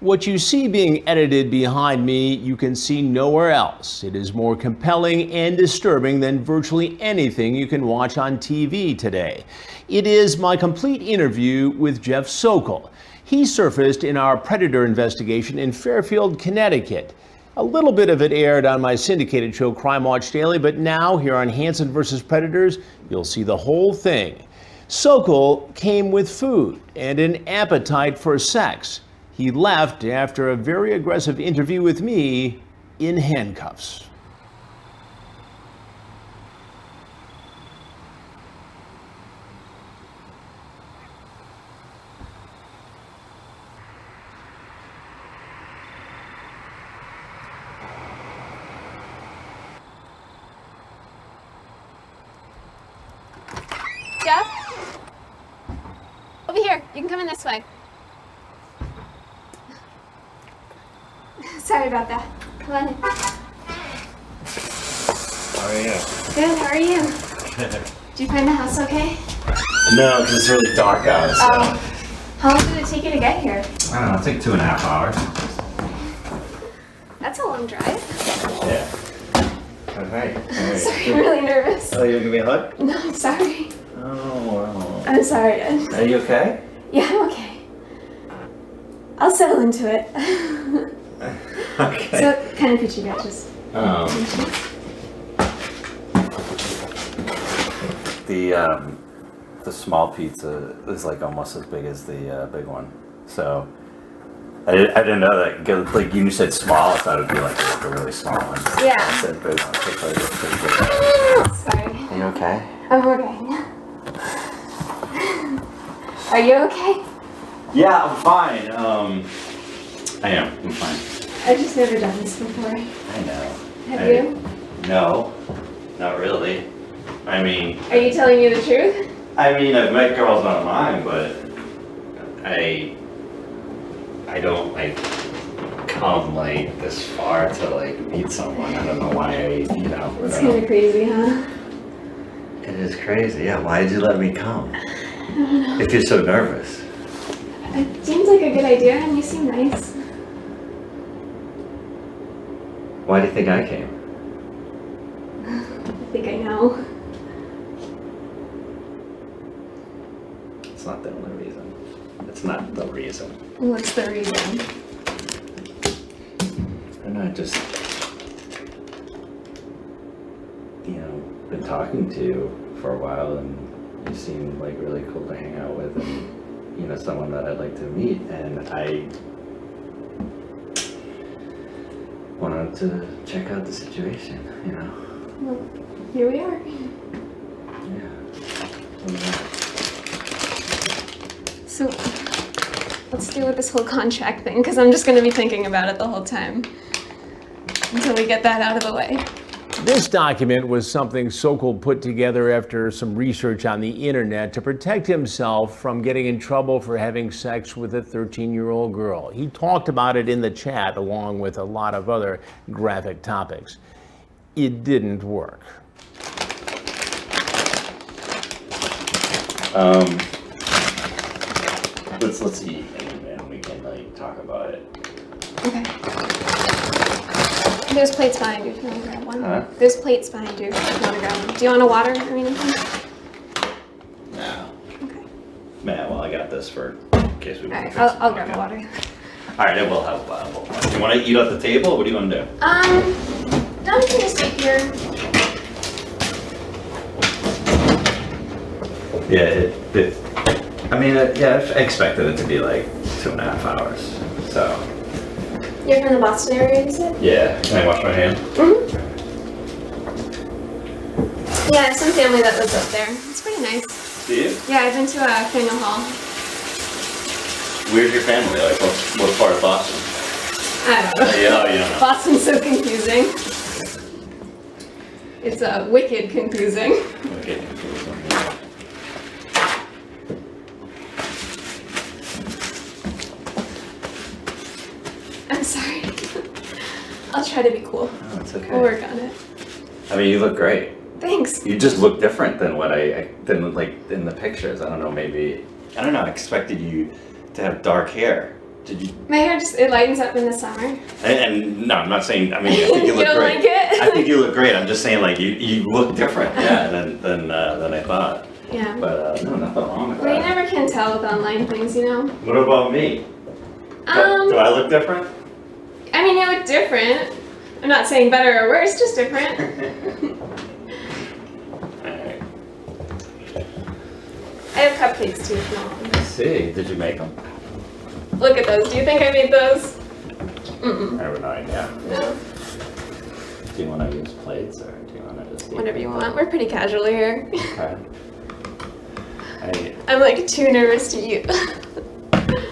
What you see being edited behind me, you can see nowhere else. It is more compelling and disturbing than virtually anything you can watch on TV today. It is my complete interview with Jeff Sokol. He surfaced in our predator investigation in Fairfield, Connecticut. A little bit of it aired on my syndicated show Crime Watch Daily, but now here on Hansen versus Predators, you'll see the whole thing. Sokol came with food and an appetite for sex. He left after a very aggressive interview with me in handcuffs. Jeff? Over here. You can come in this way. Sorry about that. Come on in. How are you? Good, how are you? Did you find the house okay? No, because it's really dark out. So. How long did it take you to get here? I don't know, it took 2.5 hours. That's a long drive. Yeah. Alright. Sorry, I'm really nervous. Oh, you gonna give me a hug? No, I'm sorry. Oh, wow. I'm sorry. Are you okay? Yeah, I'm okay. I'll settle into it. Okay. So, what kind of pizza you got? Just the small pizza is like almost as big as the big one. So I didn't know that. Like you said small, I thought it'd be like a really small one. Yeah. I said big one. So it's pretty big. sorry. Are you okay? I'm okay. Are you okay? Yeah, I'm fine. I'm fine. I've just never done this before. I know. Have you? No, not really. I mean, Are you telling me the truth? I've met girls online, but I don't like come like this far to like meet someone. I don't know why It's kind of crazy, huh? It is crazy. Yeah, why did you let me come? I don't know. If you're so nervous. It seems like a good idea, and you seem nice. Why do you think I came? I think I know. It's not the only reason. It's not the reason. What's the reason? And I just, been talking to you for a while, and you seem like really cool to hang out with, and someone that I'd like to meet, and I wanted to check out the situation, Well, here we are. Yeah. So, let's deal with this whole contract thing, because I'm just going to be thinking about it the whole time until we get that out of the way. This document was something Sokol put together after some research on the internet to protect himself from getting in trouble for having sex with a 13-year-old girl. He talked about it in the chat along with a lot of other graphic topics. It didn't work. Let's eat and we can talk about it. Okay. There's plates behind you if you want to grab one. Huh? There's plates behind you if you want to grab one. Do you want a water or anything? No. Okay. Man, well, I got this for in case we. Alright, I'll grab a water. All right, I will have one. You want to eat at the table? Or what do you want to do? No, we can just eat here. Yeah, I expected it to be like 2.5 hours. So. You're from the Boston area, you said? Yeah. Can I wash my hands? Mm-hmm. Yeah, I have some family that lives up there. It's pretty nice. Do you? Yeah, I've been to Faneuil Hall. Where's your family? Like, what part of Boston? I don't know. Yeah, you don't know. Boston's so confusing. It's wicked confusing. Okay. I'm sorry. I'll try to be cool. Oh, it's okay. We'll work on it. I mean, you look great. Thanks. You just look different than what than like in the pictures. I don't know, maybe, I expected you to have dark hair. Did you? My hair just, it lightens up in the summer. And no, I'm not saying. I mean, I think you look don't great. like it? I think you look great. I'm just saying, like you look different, yeah, than I thought. Yeah. But no, nothing wrong with Well, you that. never can tell with online things, you know? What about me? Do I look different? I mean, you look different. I'm not saying better or worse, just different. Alright. I have cupcakes too, if you want. Let's see. Did you make them? Look at those. Do you think I made those? I have no idea. No. Do you want to use plates or do you want to just eat Whatever you them? want. We're pretty casual here. Okay. I'm like too nervous to eat.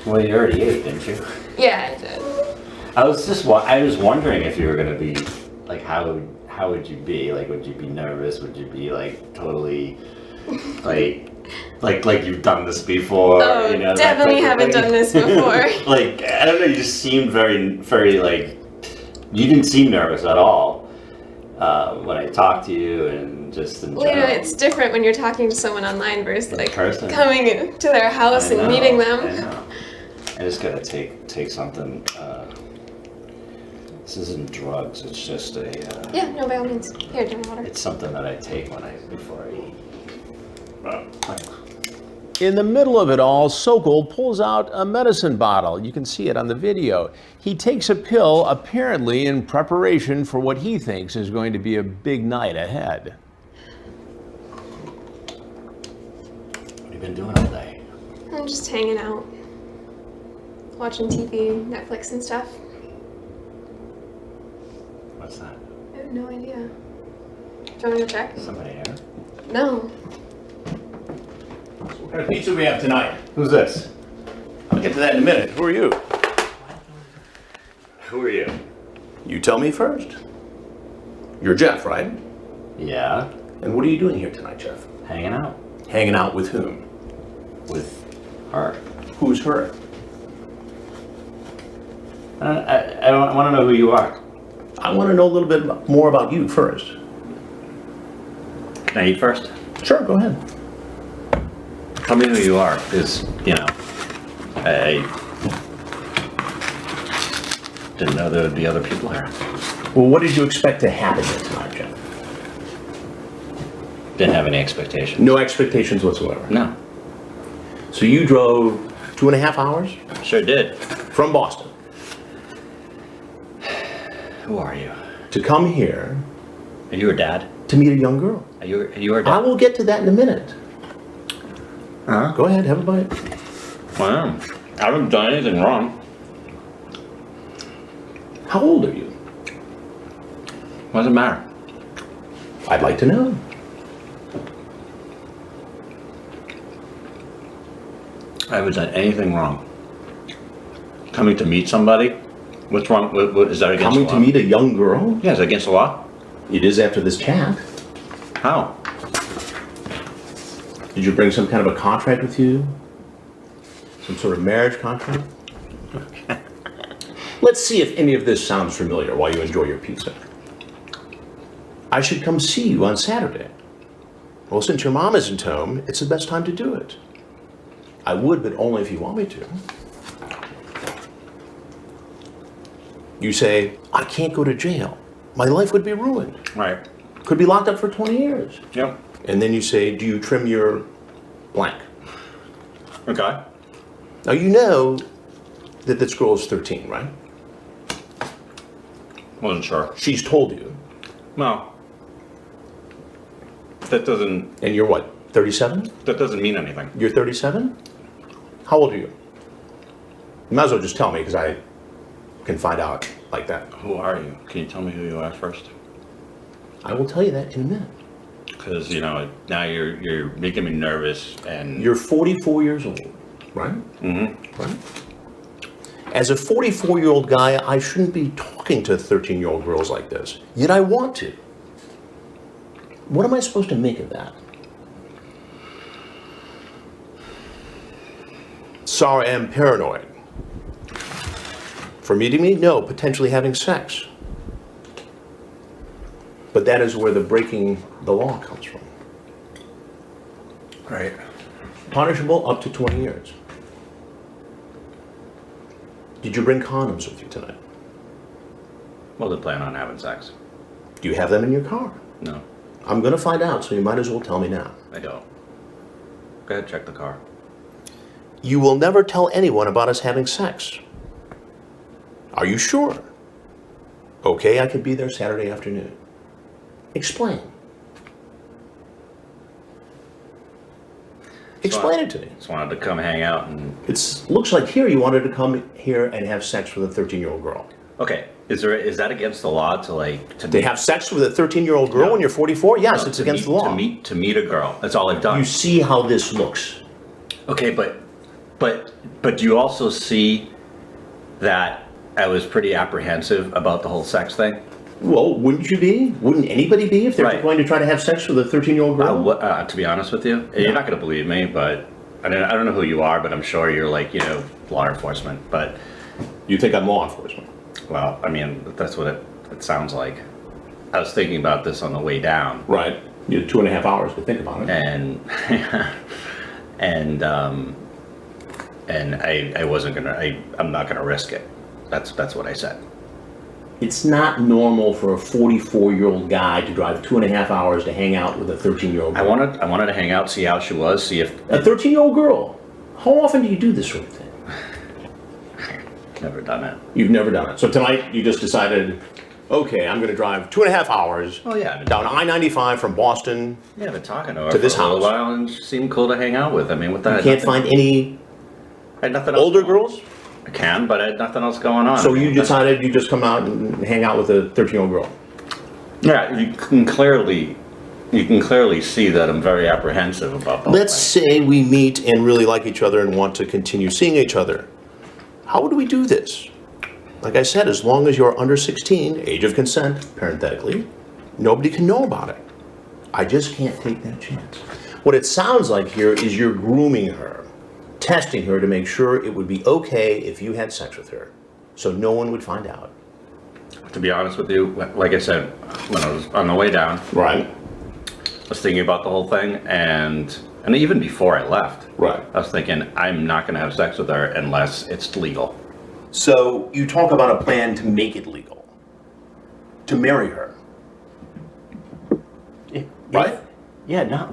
Well, you already ate, didn't you? Yeah, I did. I was wondering if you were gonna be like, how would you be? Like, would you be nervous? Would you be like totally like you've done this before? Oh, you know, definitely haven't done this before. Like, I don't know. You just seemed very like, you didn't seem nervous at all when I talked to you and just in Well, you know, general. it's different when you're talking to someone online versus like person. coming to their house I and know, meeting them. I know. I just gotta take something. This isn't drugs. It's just a. Yeah, no, by all means. Here, drink water. It's something that I take before I eat. Thanks. In the middle of it all, Sokol pulls out a medicine bottle. You can see it on the video. He takes a pill, apparently in preparation for what he thinks is going to be a big night ahead. What have you been doing all day? I'm just hanging out. Watching TV, Netflix and stuff. What's that? I have no idea. Do you want me to check? Somebody here? No. What kind of pizza we have tonight? Who's this? I'll get to that in a minute. Who are you? Who are you? You tell me first. You're Jeff, right? Yeah, And what are you doing here tonight, Jeff? hanging out Hanging out with whom? with her. Who's her? I want to know who you are. I want to know a little bit more about you first. Can I eat first? Sure, go ahead. Tell me who you are, because, you know, I didn't know there would be other people here. Well, what did you expect to happen here tonight, Jeff? Didn't have any expectations. No expectations whatsoever. No, So you drove 2.5 hours sure did. from Boston Who are you? to come here Are you her dad? to meet a young girl. Are you her I dad? will get to that in a minute. Huh? Go ahead, have a bite. Wow. I haven't done anything wrong. How old are you? What does it matter? I'd like to know. I haven't done anything wrong. Coming to meet somebody? What's wrong? What is that against Coming the to law? meet a young girl? Yeah, is that against the law? It is after this chat. How? Did you bring some kind of a contract with you? Some sort of marriage contract? Let's see if any of this sounds familiar while you enjoy your pizza. I should come see you on Saturday. Well, since your mom isn't home, it's the best time to do it. I would, but only if you want me to. You say, I can't go to jail. My life would be ruined. Right. Could be locked up for 20 years. Yep. And then you say, do you trim your blank? Okay. Now you know that this girl is 13, right? Wasn't sure. She's told you. No. That doesn't And you're what, 37? mean anything. You're 37? How old are you? You might as well just tell me because I can find out like that. Who are you? Can you tell me who you are first? I will tell you that in a minute. Because, you know, now you're making me nervous and You're 44 years old, right? Mm-hmm. Right? As a 44-year-old guy, I shouldn't be talking to 13-year-old girls like this. Yet I want to. What am I supposed to make of that? Sorry, I'm paranoid. For meeting me? No, potentially having sex. But that is where the breaking the law comes from. Right. Punishable up to 20 years. Did you bring condoms with you tonight? Well, they plan on having sex. Do you have them in your car? No, I'm going to find out, so you might as well tell me now. I don't. Go ahead, check the car. You will never tell anyone about us having sex. Are you sure? Okay, I could be there Saturday afternoon. Explain. Explain it to me. Just wanted to come hang out and... It looks like here you wanted to come here and have sex with a 13-year-old girl. Okay, is that against the law to They have sex with a 13-year-old girl No. when you're 44? Yes, No, it's to against meet- the law. To meet a girl. That's all I've done. You see how this looks. Okay, but do you also see that I was pretty apprehensive about the whole sex thing? Well, wouldn't you be? Wouldn't anybody be if they're Right. going to try to have sex with a 13-year-old girl? To be honest with you, you're not going to believe me, but I don't know who you are, but I'm sure you're like, law enforcement. But, You think I'm law enforcement? well, I mean, that's what it sounds like. I was thinking about this on the way down, Right. You had 2.5 hours to think about it. and and I wasn't gonna. I'm not gonna risk it. That's what I said. It's not normal for a 44-year-old guy to drive 2.5 hours to hang out with a 13-year-old I girl. wanted to hang out, see how she was, see if A 13-year-old girl? How often do you do this sort of thing? never done it. You've never done it. So tonight you just decided, okay, I'm going to drive 2.5 hours Oh yeah, I've been down I-95 from Boston. Yeah, I've been talking to her To this for a little house. while, and she seemed cool to hang out with. I mean, with that, You can't find any I had nothing else older going on. girls? I can, but I had nothing else going on. So I mean, you decided you just come out and hang out with a 13-year-old girl? Yeah, you can clearly see that I'm very apprehensive about that. Let's say we meet and really like each other and want to continue seeing each other. How would we do this? Like I said, as long as you're under 16, age of consent, parenthetically, nobody can know about it. I just can't take that chance. What it sounds like here is you're grooming her, testing her to make sure it would be okay if you had sex with her, so no one would find out. To be honest with you, like I said, when I was on the way down, Right. I was thinking about the whole thing, and even before I left, Right. I was thinking I'm not going to have sex with her unless it's legal. So you talk about a plan to make it legal, to marry her, right? Yeah, not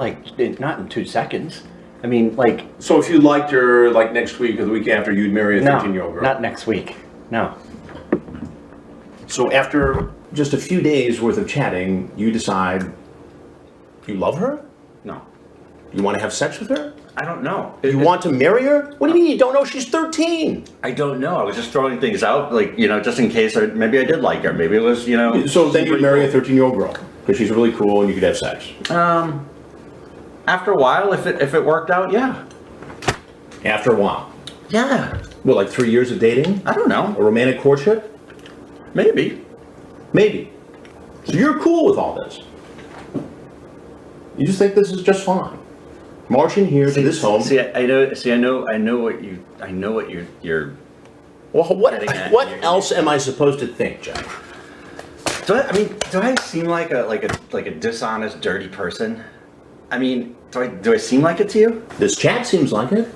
in 2 seconds. I mean, like, So if you liked her, like next week or the week after, you'd marry a no, 13-year-old girl? not next week. No. So after just a few days worth of chatting, you decide you love her? No, You want to have sex with her? I don't know. You want to marry her? What do you mean you don't know she's 13? I don't know. I was just throwing things out, like, just in case, or maybe I did like her. Maybe it was, So then you'd marry a 13-year-old girl because she's really cool and you could have sex. After a while, if it worked out, yeah. After a while. Yeah. Well, like 3 years of dating? I don't know. A romantic courtship? Maybe. Maybe. So you're cool with all this. You just think this is just fine. March in here to this home. I know what you're. Well, what Getting at what here. else am I supposed to think, Jack? Do I seem like a dishonest, dirty person? I mean, do I seem like it to you? This chat seems like it.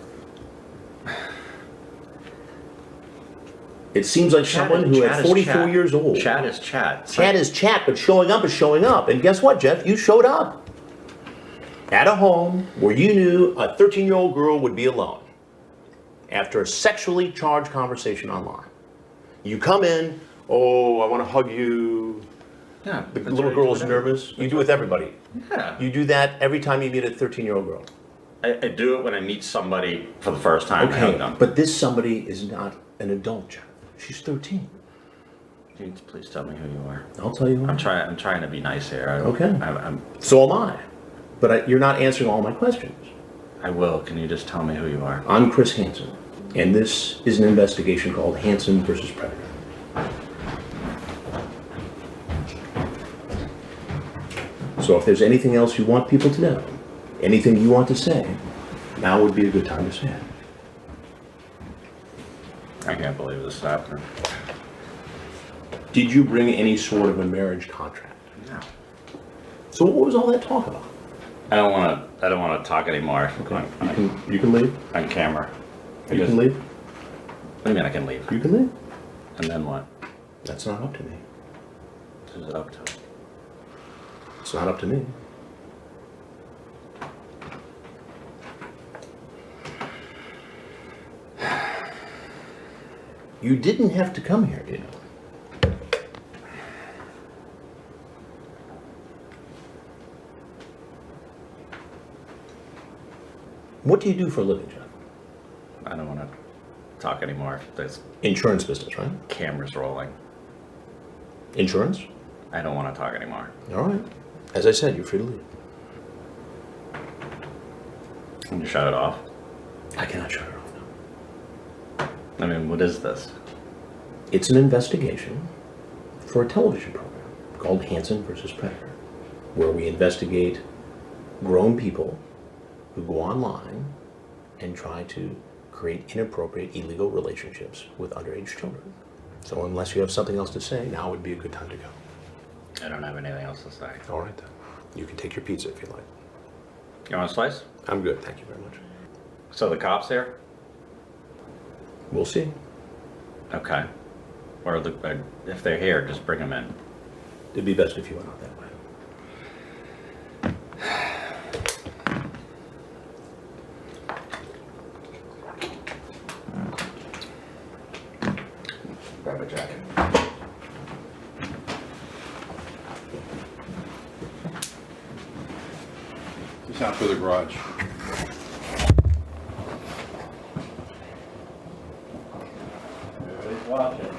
It seems like someone who at 44 years old. Chat is chat. Chat is chat, but showing up is showing up. And guess what, Jeff? You showed up. At a home where you knew a 13-year-old girl would be alone after a sexually charged conversation online. You come in, oh, I want to hug you. Yeah, The that's little what I girl's do. nervous. You do it with everybody. Yeah. You do that every time you meet a 13-year-old girl. I do it when I meet somebody for the first time. I hug Okay, them. but this somebody is not an adult, Jeff. She's 13. Can you please tell me who you are? I'll tell you. I'm trying to be nice here. Okay. I'm So am I. But you're not answering all my questions. I will. Can you just tell me who you are? I'm Chris Hansen, and this is an investigation called Hansen versus Predator. So if there's anything else you want people to know, anything you want to say, now would be a good time to say it. I can't believe this happened. Did you bring any sort of a marriage contract? No. So what was all that talk about? I don't want to talk anymore. You can leave. On camera. You can leave. What do you mean I can leave? You can leave. And then what? That's not up to me. Who's it up to? It's not up to me. You didn't have to come here, you know. What do you do for a living, John? I don't want to talk anymore. There's Insurance business, right? cameras rolling. Insurance? I don't want to talk anymore. All right. As I said, you're free to leave. Can you shut it off? I cannot shut it off now. I mean, what is this? It's an investigation for a television program called Hansen versus Predator, where we investigate grown people who go online and try to create inappropriate, illegal relationships with underage children. So unless you have something else to say, now would be a good time to go. I don't have anything else to say. All right then. You can take your pizza if you like. You want a slice? I'm good, thank you very much. So the cops here? We'll see. Okay. Or if they're here, just bring them in. It'd be best if you went out that way. Grab a jacket. It's not for the garage. Everybody's watching.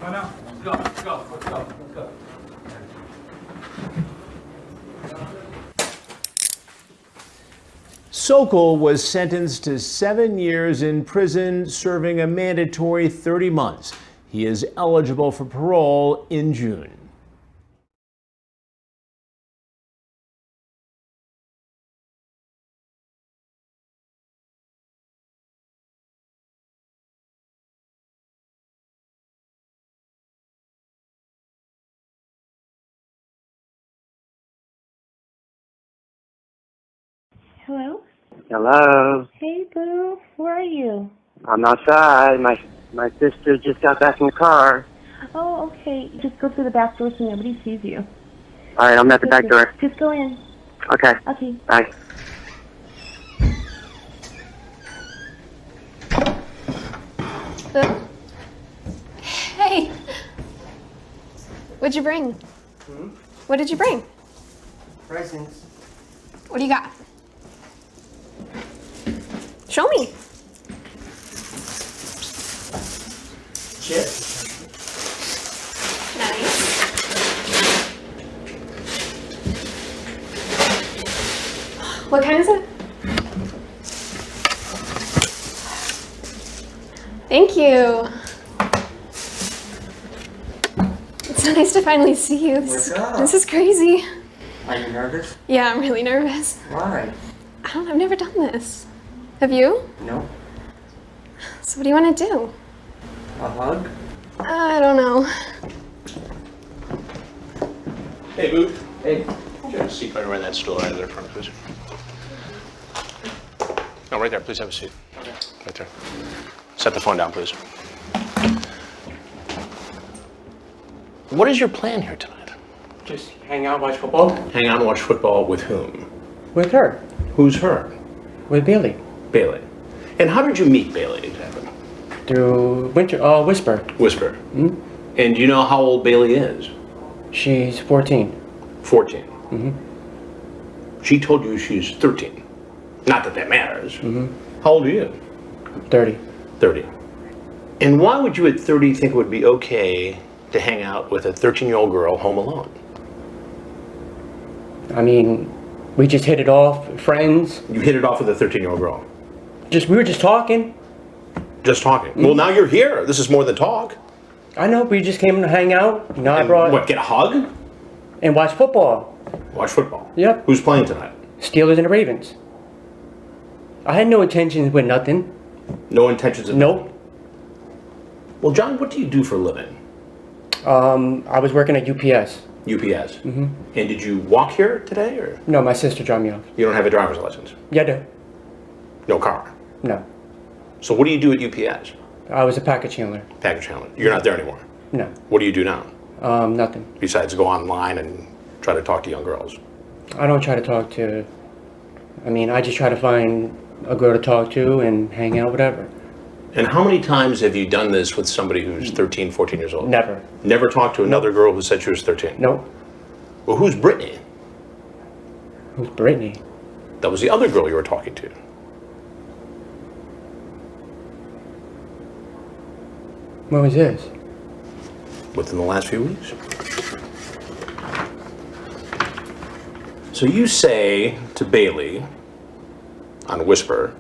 Oh no, let's go, let's go, let's go, let's go. Sokol was sentenced to 7 years in prison, serving a mandatory 30 months. He is eligible for parole in June. Hello? Hello. Hey, Boo. Where are you? I'm outside. My sister just got back in the car. Oh, okay. Just go through the back door so nobody sees you. All right, I'm at the back door. Just go in. Okay. Okay. Bye. Hey! What'd you bring? What did you bring? Presents. What do you got? Show me. Chips. Nice. What kind is it? Thank you. It's so nice to finally see you. What's up? This is crazy. Are you nervous? Yeah, I'm really nervous. Why? I don't know, I've never done this. Have you? No. So what do you want to do? A hug? I don't know. Hey, Boo. Hey. Can you have a seat right around that stool right there in front, please? No, right there. Please have a seat. Right there. Set the phone down, please. What is your plan here tonight? Just hang out, watch football? Hang out and watch football with whom? With her. Who's her? With Bailey. Bailey. And how did you meet Bailey exactly? Through Whisper. Whisper. And do you know how old Bailey is? She's 14. 14. She told you she's 13. Not that that matters. How old are you? 30. 30. And why would you at 30 think it would be okay to hang out with a 13-year-old girl home alone? I mean, we just hit it off, friends. You hit it off with a 13-year-old girl. We were just talking. Just talking. Well, now you're here. This is more than talk. I know, we just came to hang out. You know, I And brought what, get a hug? and watch football. Watch football. Yep. Who's playing tonight? Steelers and the Ravens. I had no intentions with nothing. No intentions of... Nope. Well, John, what do you do for a living? I was working at UPS. UPS. And did you walk here today, or No, my sister dropped me off. you don't have a driver's license? Yeah, I do. No car? No. So what do you do at UPS? I was a package handler. Package handler. You're not there anymore. No. What do you do now? Nothing. Besides go online and try to talk to young girls? I don't try to talk to, I just try to find a girl to talk to and hang out, whatever. And how many times have you done this with somebody who's 13, 14 years old? Never. Never talked to another girl who said she was 13? Nope. Well, who's Brittany? Who's Brittany? That was the other girl you were talking to. When was this? Within the last few weeks. So you say to Bailey on Whisper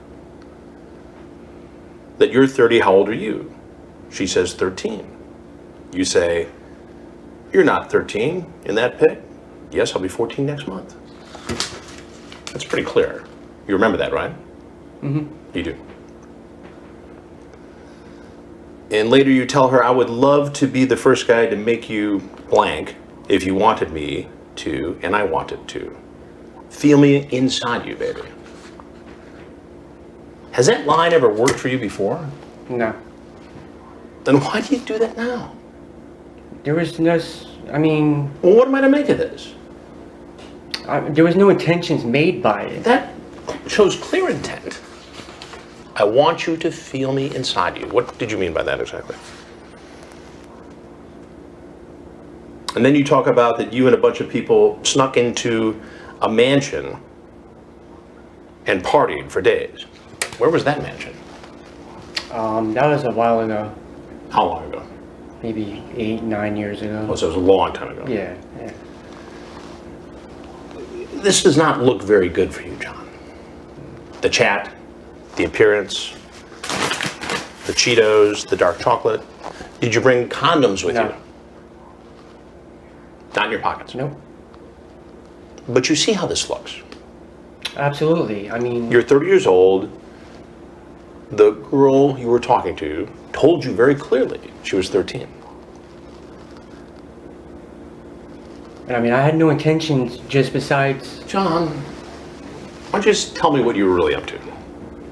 that you're 30, how old are you? She says 13. You say, you're not 13 in that pic? Yes, I'll be 14 next month. That's pretty clear. You remember that, right? Mm-hmm. You do. And later you tell her, I would love to be the first guy to make you blank if you wanted me to, and I wanted to. Feel me inside you, baby. Has that line ever worked for you before? No. Then why do you do that now? There was no, Well, what am I to make of this? there was no intentions made by it. That shows clear intent. I want you to feel me inside you. What did you mean by that exactly? And then you talk about that you and a bunch of people snuck into a mansion and partied for days. Where was that mansion? That was a while ago. How long ago? Maybe 8, 9 years ago. Oh, so it was a long time ago. Yeah. This does not look very good for you, John. The chat, the appearance, the Cheetos, the dark chocolate. Did you bring condoms with No. you? Not in your pockets? Nope. But you see how this looks. Absolutely. You're 30 years old. The girl you were talking to told you very clearly she was 13. And I had no intentions just besides John, why don't you just tell me what you were really up to?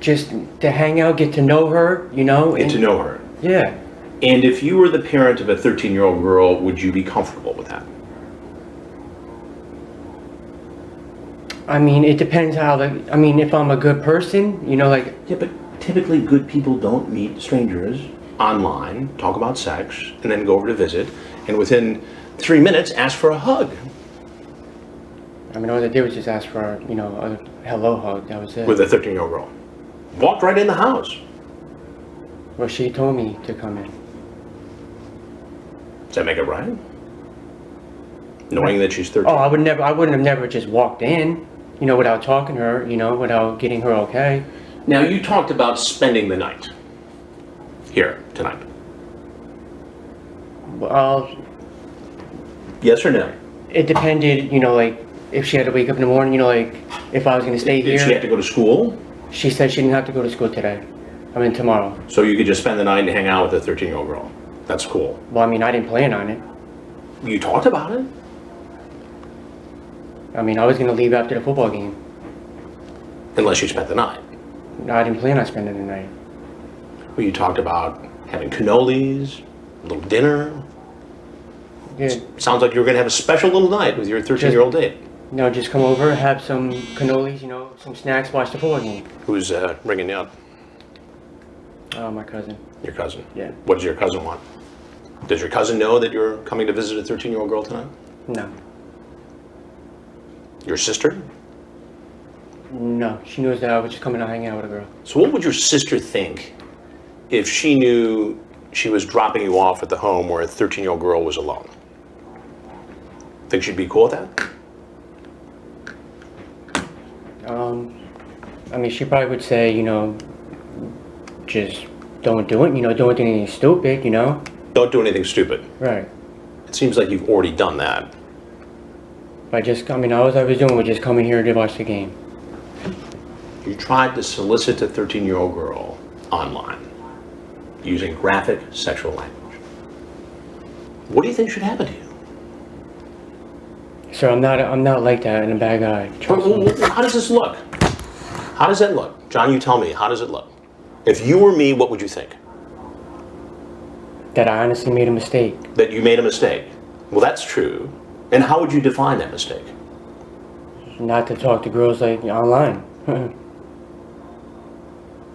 just to hang out, get to know her, Get to know her. Yeah. And if you were the parent of a 13-year-old girl, would you be comfortable with that? It depends how if I'm a good person, Yeah, but typically good people don't meet strangers online, talk about sex, and then go over to visit, and within 3 minutes ask for a hug. all I did was just ask for, a hello hug, that was it. With a 13-year-old girl. Walked right in the house. Well, she told me to come in. Does that make it right? Knowing that she's 13. Oh, I wouldn't have never just walked in, without talking to her, without getting her okay. Now, you talked about spending the night here tonight. Well, Yes or no? it depended, if she had to wake up in the morning, if I was going to stay Did here. she have to go to school? She said she didn't have to go to school today. Tomorrow. So you could just spend the night and hang out with a 13-year-old girl. That's cool. Well, I didn't plan on it. You talked about it. I was going to leave after the football game. Unless you spent the night. No, I didn't plan on spending the night. Well, you talked about having cannolis, a little dinner. Yeah. Sounds like you were going to have a special little night with your 13-year-old date. Just come over, have some cannolis, some snacks, watch the football game. Who's ringing you up? My cousin. Your cousin? Yeah. What does your cousin want? Does your cousin know that you're coming to visit a 13-year-old girl tonight? No. Your sister? No, she knows that I was just coming to hang out with a girl. So what would your sister think if she knew she was dropping you off at the home where a 13-year-old girl was alone? Think she'd be cool with that? She probably would say, just don't do it, don't do anything stupid, Don't do anything stupid. Right. It seems like you've already done that. But all I was doing was just coming here to watch the game. You tried to solicit a 13-year-old girl online using graphic sexual language. What do you think should happen to you? Sir, I'm not like that and a bad guy. Trust me. How does this look? How does that look? John, you tell me, how does it look? If you were me, what would you think? That I honestly made a mistake. That you made a mistake. Well, that's true. And how would you define that mistake? Not to talk to girls like online.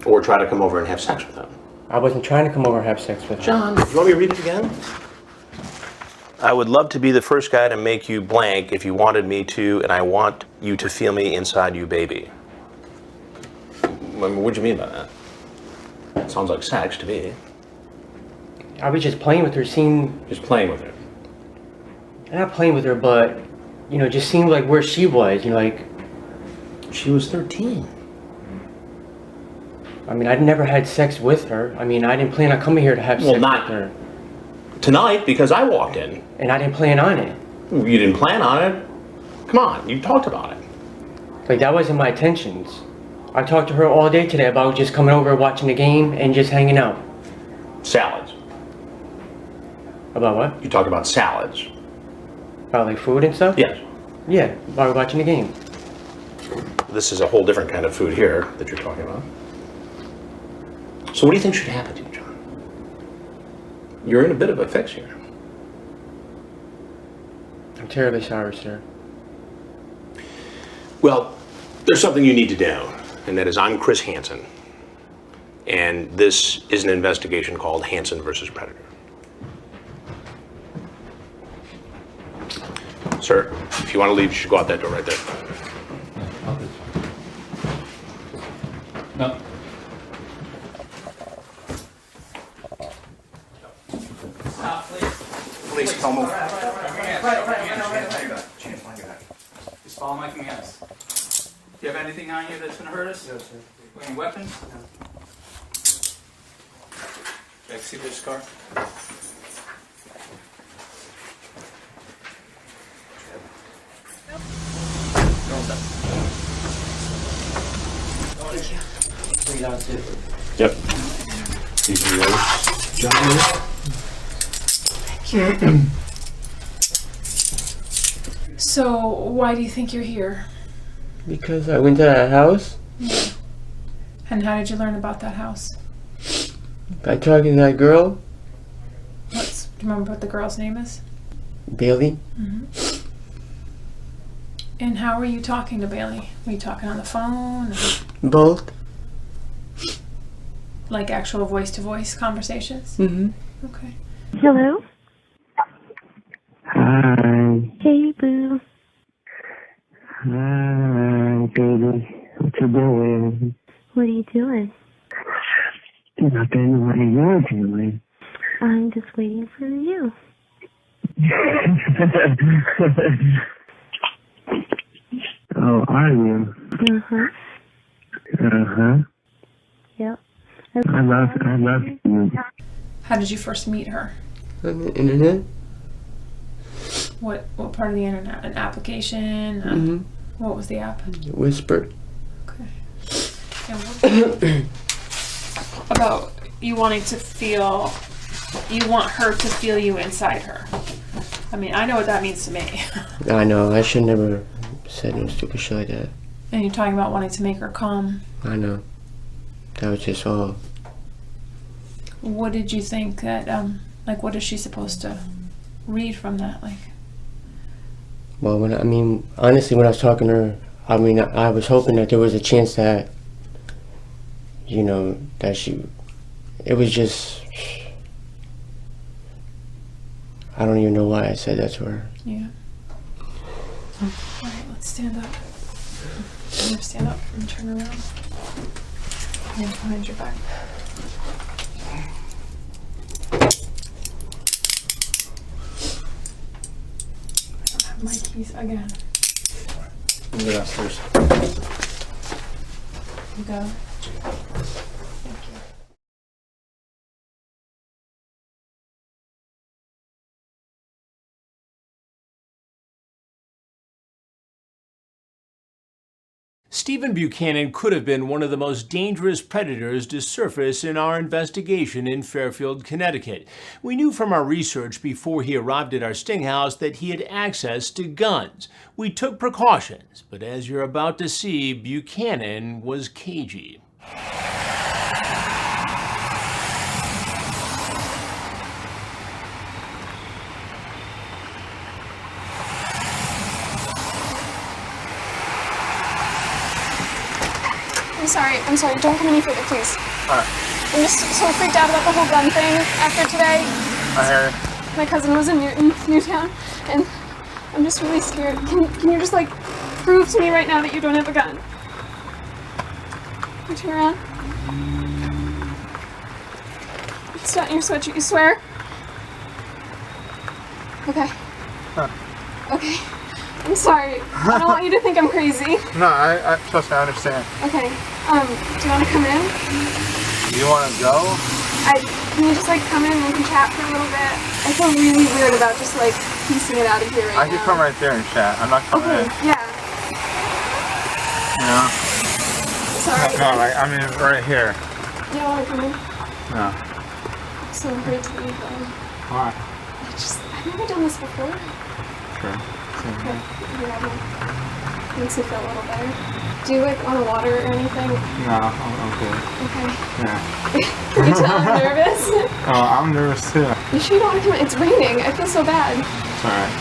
Or try to come over and have sex with them? I wasn't trying to come over and have sex with her. John, do you want me to read it again? I would love to be the first guy to make you blank if you wanted me to, and I want you to feel me inside you, baby. What do you mean by that? Sounds like sex to me. I was just playing with her, Just playing with her. not playing with her, but, you know, just seeing like where she was, you know, like, She was 13. I mean, I'd never had sex with her. I mean, I didn't plan on coming here to have sex not- with her. Tonight, because I walked in. And I didn't plan on it. You didn't plan on it? Come on, you talked about it. Like, that wasn't my intentions. I talked to her all day today about just coming over, watching the game, and just hanging out. Salads. About what? You talked about salads. About like food and stuff? Yes. Yeah, while watching the game. This is a whole different kind of food here that you're talking about. So what do you think should happen to you, John? You're in a bit of a fix here. I'm terribly sorry, sir. Well, there's something you need to know, and that is I'm Chris Hansen. And this is an investigation called Hansen versus Predator. Sir, if you want to leave, you should go out that door right there. No. Stop, please. Please, come over. Just follow my commands. Do you have anything on you that's gonna hurt us? No, sir. Any weapons? No. Can I see this car? Yep. So, why do you think you're here? Because I went to that house And how did you learn about that house? by talking to that girl, Do you remember what the girl's name is? Bailey. And how were you talking to Bailey? Were you talking on the phone? Both. Like actual voice-to-voice conversations? Mm-hmm. Okay. Hello? Hi. Hey, boo. Hi, baby. What you doing? What are you doing? Nothing. What are you doing? I'm just waiting for you. Oh, are you? Uh-huh. Uh-huh. Yep. I love you. How did you first meet her? On the internet. What part of the internet? An application? Mm-hmm. What was the app? Whispered. Okay. And what about you wanting to feel, you want her to feel you inside her? I mean, I know what that means to me. I know. I should never said no stupid shit like that. And you're talking about wanting to make her come. I know. That was just all. What did you think that, like, what is she supposed to read from that? Like, Well, honestly, when I was talking to her, I was hoping that there was a chance that, you know, that it was just, I don't even know why I said that to her. yeah. All right, let's stand up. I'm gonna stand up and turn around. And behind your back. I don't have my keys again. Go upstairs. You got it? Thank you. Stephen Buchanan could have been one of the most dangerous predators to surface in our investigation in Fairfield, Connecticut. We knew from our research before he arrived at our sting house that he had access to guns. We took precautions, but as you're about to see, Buchanan was cagey. sorry. I'm sorry. Don't come any further, please. Alright. I'm just so freaked out about the whole gun thing after today. I heard. My cousin was in Newtown, and I'm just really scared. Can you just like prove to me right now that you don't have a gun? Can you turn around? It's not in your sweatshirt, you swear? Okay. Huh. Okay. I'm sorry. I don't want you to think I'm crazy. No, I trust me, I understand. Okay. Do you want to come in? Do you want to go? Can you just like come in and we can chat for a little bit? I feel really weird about just like piecing it out of here right now. I can come right there and chat. I'm not coming in. Yeah. You know? Sorry. No, like, I mean, right here. You don't want to come in? No. I'm so afraid to leave though. Why? I've never done this before. Sure. Okay. Yeah, makes me feel a little better. Do you like want a water or anything? No, I'm good. Okay. Yeah. Can you tell I'm nervous? Oh, I'm nervous too. You sure you don't want to come in? It's raining. I feel so bad. It's alright.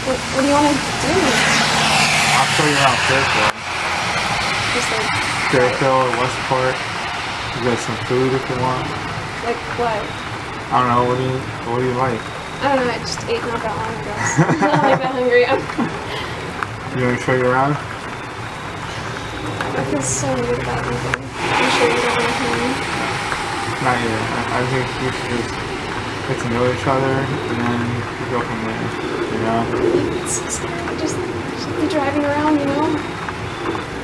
What do you want to do? I'll show you around Fairfield. Just like... Fairfield, Westport. You get some food if you want. Like what? I don't know, what do you like? I don't know, I just ate not that long ago. I'm not like that hungry. You want me to show you around? I feel so weird about everything. I'm sure you don't want to come in. Not yet. I think we should just get to know each other and then we go from there, you know? It's so scary. Just be driving around, you know?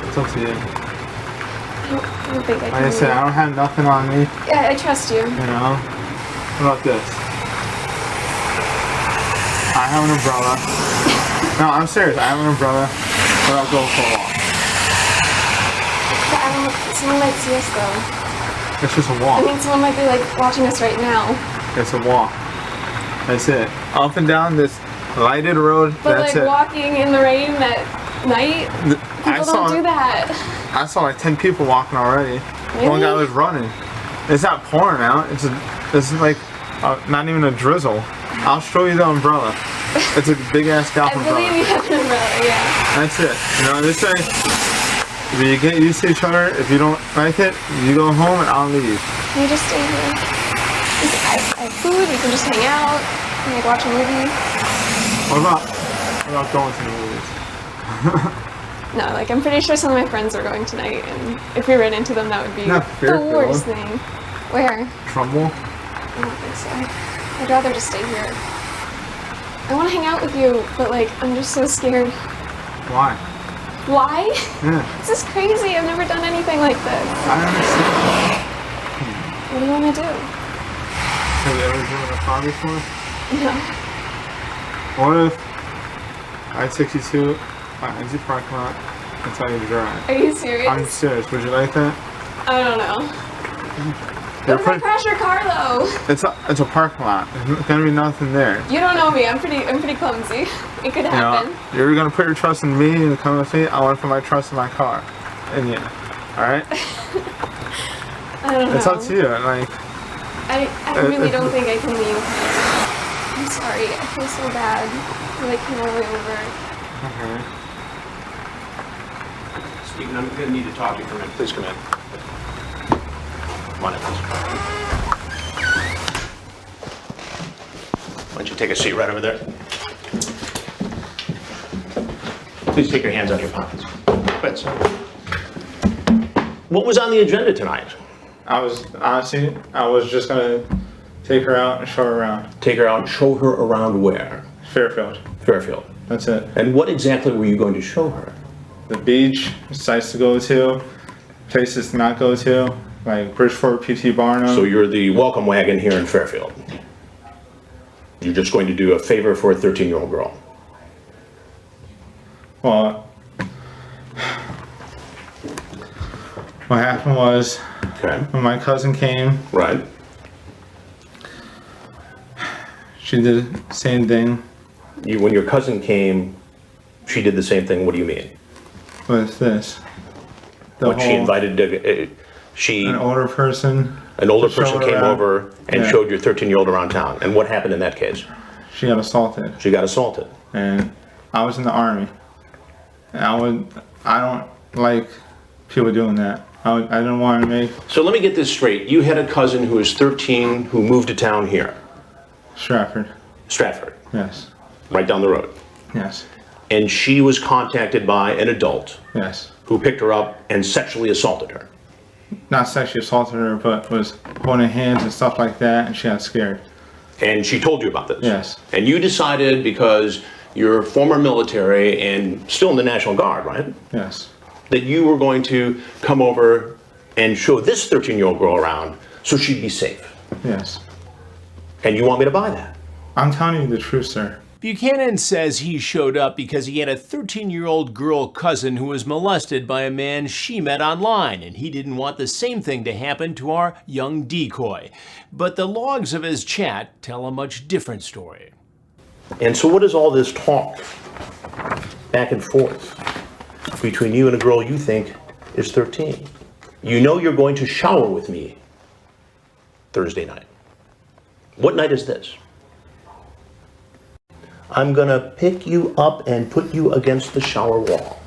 It's up to you. I don't think I can. Like I said, I don't have nothing on me, Yeah, I trust you. you know? What about this? I have an umbrella. No, I'm serious. I have an umbrella, but I'll go for a walk. But I don't know, someone might see us though. It's just a I walk. think someone might be like watching us right now. It's a walk. That's it. Up and down this lighted road. But that's like it. walking in the rain at night, people don't do that. I saw like 10 people walking already. Really? One guy was running. It's not pouring out. It's like not even a drizzle. I'll show you the umbrella. It's a big ass golf I umbrella. believe you have an umbrella, yeah. That's it. You know, this way, if you get used to each other, if you don't like it, you go home and I'll leave. Can you just stay here? I have food, we can just hang out, and like watch a movie. What about going to the movies? No, like I'm pretty sure some of my friends are going tonight, and if we ran into them, that would be Not the Fairfield. worst thing. Where? Trumbull? I don't think so. I'd rather just stay here. I want to hang out with you, but like I'm just so scared. Why? Why? Yeah. This is crazy. I've never done anything like this. I understand. What do you want to do? Have you ever driven a car before? No. What if I-62, exit parking lot, that's how you drive? Are you serious? I'm serious. Would you like that? I don't know. What if I crash your car though? It's a parking lot. There's gonna be nothing there. You don't know me. I'm pretty clumsy. It could happen. You know, you're gonna put your trust in me and come with me. I want to put my trust in my car, and you. All right. I don't know. It's up to you. Like. I really don't think I can leave. I'm sorry. I feel so bad. I like came all the way over. Okay. Stephen, I'm going to need to talk to you for a minute. Please come in. Come on in, please. Why don't you take a seat right over there? Please take your hands out of your pockets. Good, sir. What was on the agenda tonight? I was just gonna take her out and show her around. Take her out and show her around where? Fairfield. Fairfield. That's it. And what exactly were you going to show her? The beach, sites to go to, places to not go to, like Bridgeport, PT Barnum. So you're the welcome wagon here in Fairfield. You're just going to do a favor for a 13-year-old girl. Well, what happened was, when my cousin came, right, she did the same thing. When your cousin came, she did the same thing. What do you mean? With this. She invited, an older person. An older to show person her came around. over and showed your 13-year-old around town. And what happened in that case? She got assaulted. She got assaulted. And I was in the Army. And I don't like people doing that. I didn't want to make So let me get this straight. You had a cousin who was 13 who moved to town here, Stratford. Stratford, Yes. right down the road. Yes. And she was contacted by an adult Yes. who picked her up and sexually assaulted her. Not sexually assaulted her, but was holding hands and stuff like that, and she got scared. And she told you about this? Yes. And you decided, because you're former military and still in the National Guard, right? Yes. That you were going to come over and show this 13-year-old girl around so she'd be safe. Yes. And you want me to buy that? I'm telling you the truth, sir. Buchanan says he showed up because he had a 13-year-old girl cousin who was molested by a man she met online, and he didn't want the same thing to happen to our young decoy. But the logs of his chat tell a much different story. And so what is all this talk back and forth between you and a girl you think is 13? You know you're going to shower with me Thursday night. What night is this? I'm gonna pick you up and put you against the shower wall.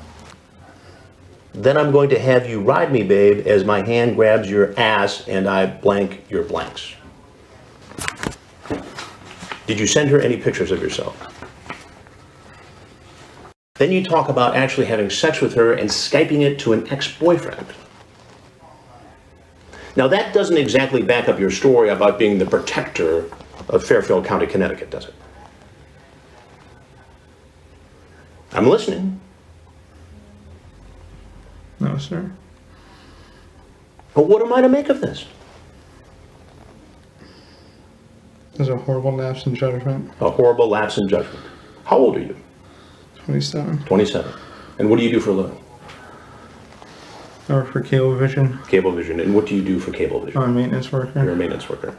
Then I'm going to have you ride me, babe, as my hand grabs your ass and I blank your blanks. Did you send her any pictures of yourself? Then you talk about actually having sex with her and Skyping it to an ex-boyfriend. Now that doesn't exactly back up your story about being the protector of Fairfield County, Connecticut, does it? I'm listening. No, sir. But what am I to make of this? There's a horrible lapse in judgment. A horrible lapse in judgment. How old are you? 27. 27. And what do you do for a living? I work for Cablevision. Cablevision. And what do you do for Cablevision? I'm a maintenance worker. You're a maintenance worker.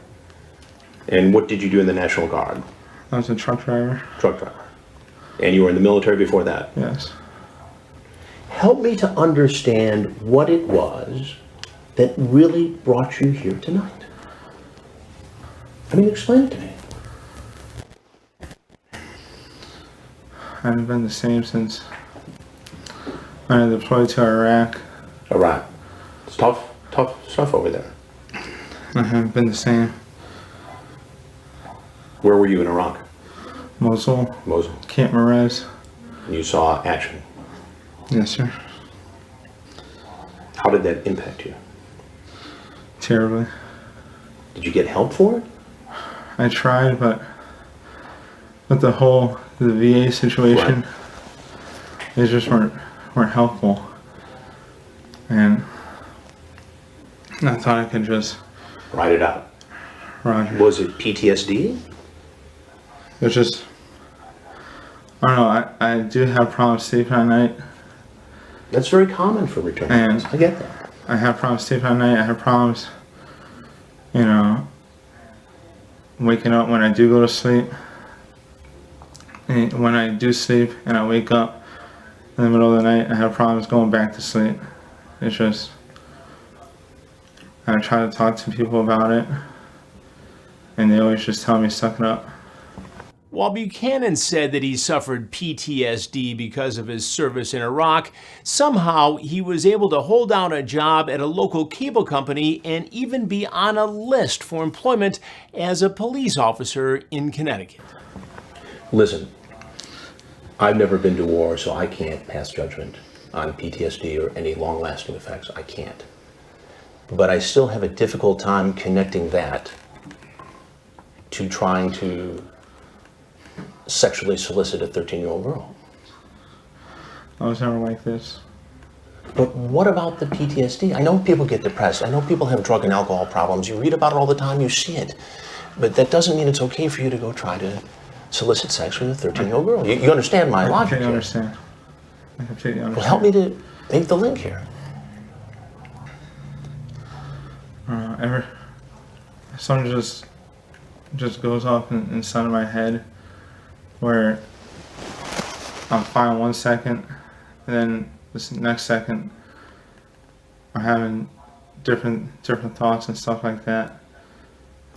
And what did you do in the National Guard? I was a truck driver. Truck driver. And you were in the military before that? Yes. Help me to understand what it was that really brought you here tonight. I mean, explain it to me. I haven't been the same since I deployed to Iraq. Iraq. It's tough stuff over there. I haven't been the same. Where were you in Iraq? Mosul. Mosul. Camp Merez. And you saw action. Yes, sir. How did that impact you? Terribly. Did you get help for it? I tried, but with the VA situation, they just weren't helpful. And I thought I could just ride it out. Roger. Was it PTSD? It's just, I don't know, I do have problems sleeping at night. That's very common for returning. I get that. I have problems sleeping at night. I have problems, waking up when I do go to sleep. And when I do sleep and I wake up in the middle of the night, I have problems going back to sleep. It's just, I try to talk to people about it, and they always just tell me, suck it up. While Buchanan said that he suffered PTSD because of his service in Iraq, somehow he was able to hold down a job at a local cable company and even be on a list for employment as a police officer in Connecticut. Listen, I've never been to war, so I can't pass judgment on PTSD or any long-lasting effects. I can't. But I still have a difficult time connecting that to trying to sexually solicit a 13-year-old girl. I was never like this. But what about the PTSD? I know people get depressed. I know people have drug and alcohol problems. You read about it all the time, you see it. But that doesn't mean it's okay for you to go try to solicit sex with a 13-year-old girl. You understand my logic here? I completely understand. Well, help me to make the link here. Something just goes off inside of my head, where I'm fine 1 second, and then this next second I'm having different thoughts and stuff like that.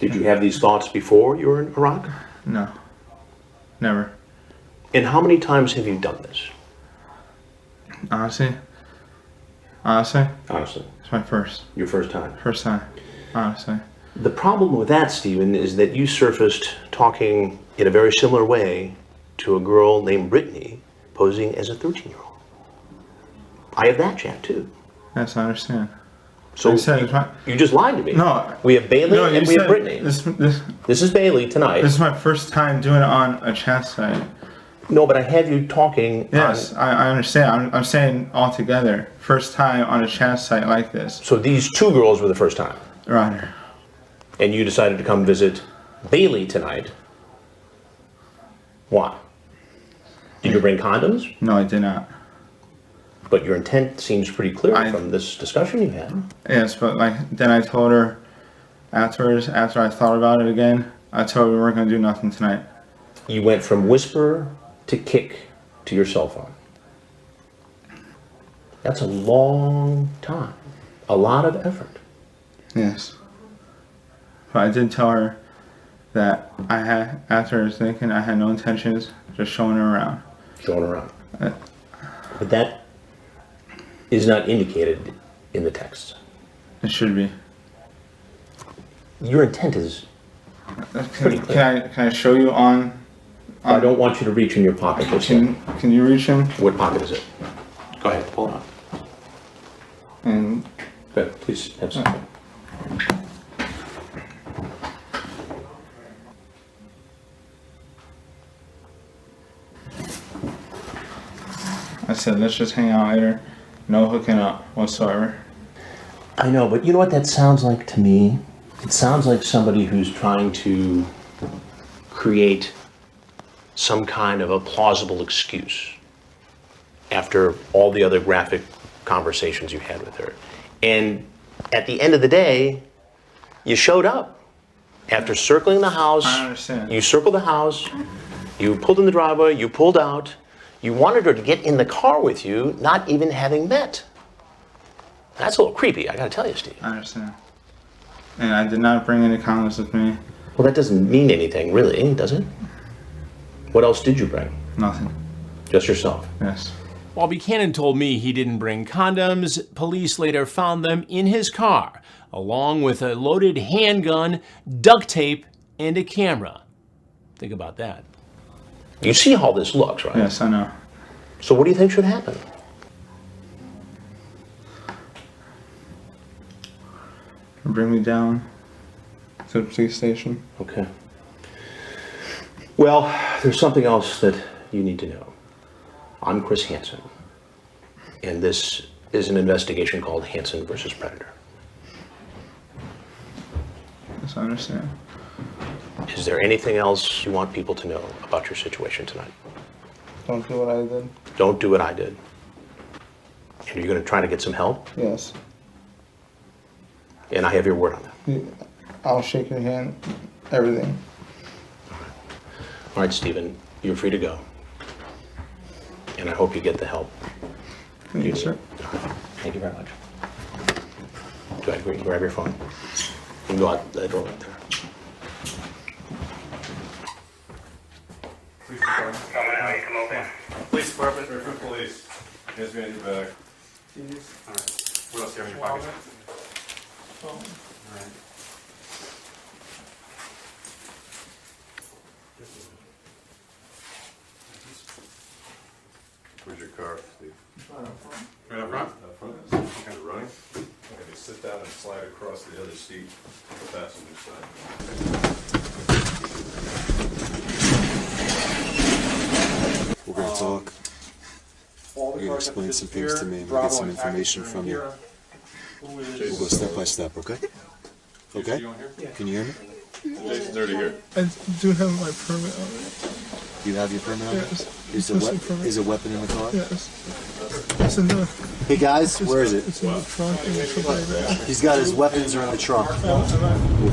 Did you have these thoughts before you were in Iraq? No, never. And how many times have you done this? Honestly, Honestly? it's It's my first. Your first time. First time, honestly. The problem with that, Stephen, is that you surfaced talking in a very similar way to a girl named Brittany posing as a 13-year-old. I have that chat too. Yes, I understand. So I said it's my, you just lied to me. No. We have Bailey no, and we have Brittany. This is Bailey tonight. This is my first time doing it on a chat site. No, but I have you talking. Yes, I understand. I'm saying all together. First time on a chat site like this. So these two girls were the first time. Right. And you decided to come visit Bailey tonight. Why? Did you bring condoms? No, I did not. But your intent seems pretty clear from this discussion you had. Yes, but like then I told her afterwards, after I thought about it again, I told her we weren't gonna do nothing tonight. You went from whisper to kick to your cell phone. That's a long time. A lot of effort. Yes. But I did tell her that I had, after I was thinking, I had no intentions, just showing her around. Showing her around. But that is not indicated in the text. It should be. Your intent is pretty clear. Can I show you on I don't want you to reach in your pocket. Can you reach in? What pocket is it? Go ahead, pull it out. And go ahead, please have some. I said, let's just hang out later. No hooking up whatsoever. I know, but you know what that sounds like to me? It sounds like somebody who's trying to create some kind of a plausible excuse after all the other graphic conversations you had with her. And at the end of the day, you showed up. After circling the house, I understand. You circled the house, you pulled in the driveway, you pulled out, you wanted her to get in the car with you, not even having met. That's a little creepy, I gotta tell you, Steve. I understand. And I did not bring any condoms with me. Well, that doesn't mean anything, really, does it? What else did you bring? Nothing. Just yourself? Yes. While Buchanan told me he didn't bring condoms, police later found them in his car, along with a loaded handgun, duct tape, and a camera. Think about that. You see how this looks, right? Yes, I know. So what do you think should happen? Bring me down to the police station. Okay. Well, there's something else that you need to know. I'm Chris Hansen, and this is an investigation called Hansen versus Predator. Yes, I understand. Is there anything else you want people to know about your situation tonight? Don't do what I did. Don't do what I did. And you're going to try to get some help? Yes. And I have your word on that. I'll shake your hand. Everything. All right, Stephen, you're free to go. And I hope you get the help. Thank you, sir. Thank you very much. Go ahead, grab your phone. You can go out that door right there. Police department. Police department. River Police. Hands behind your back. All right. What else do you have in your pocket? All right. Where's your car, Steve? Right up front? Up front. Some kind of running? Okay, sit down and slide across the other seat, the passenger side. We're going to talk. You're going to explain some things to me and we'll get some information from you. We'll go step by step, okay? Okay? Can you hear me? Jason's already here. I do have my permit already. You have your permit on? Yes. Is a weapon in the car? Yes. It's in the... Hey guys, where is it? It's in the trunk and it's in the... He's got his weapons are in the trunk. Well, if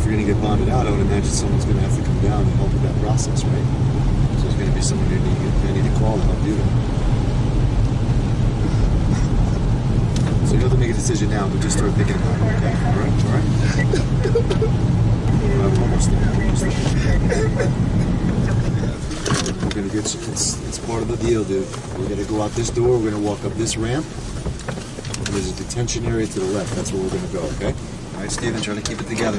you're going to get bonded out, I would imagine someone's going to have to come down and help with that process, right? So there's going to be someone you need to call to help do that. So you don't have to make a decision now, but just start thinking about it, okay? All right? All right? I'm almost there. We're gonna get. It's part of the deal, dude. We're gonna go out this door. We're gonna walk up this ramp. And there's a detention area to the left. That's where we're going to go, okay? All right, Steven, try to keep it together.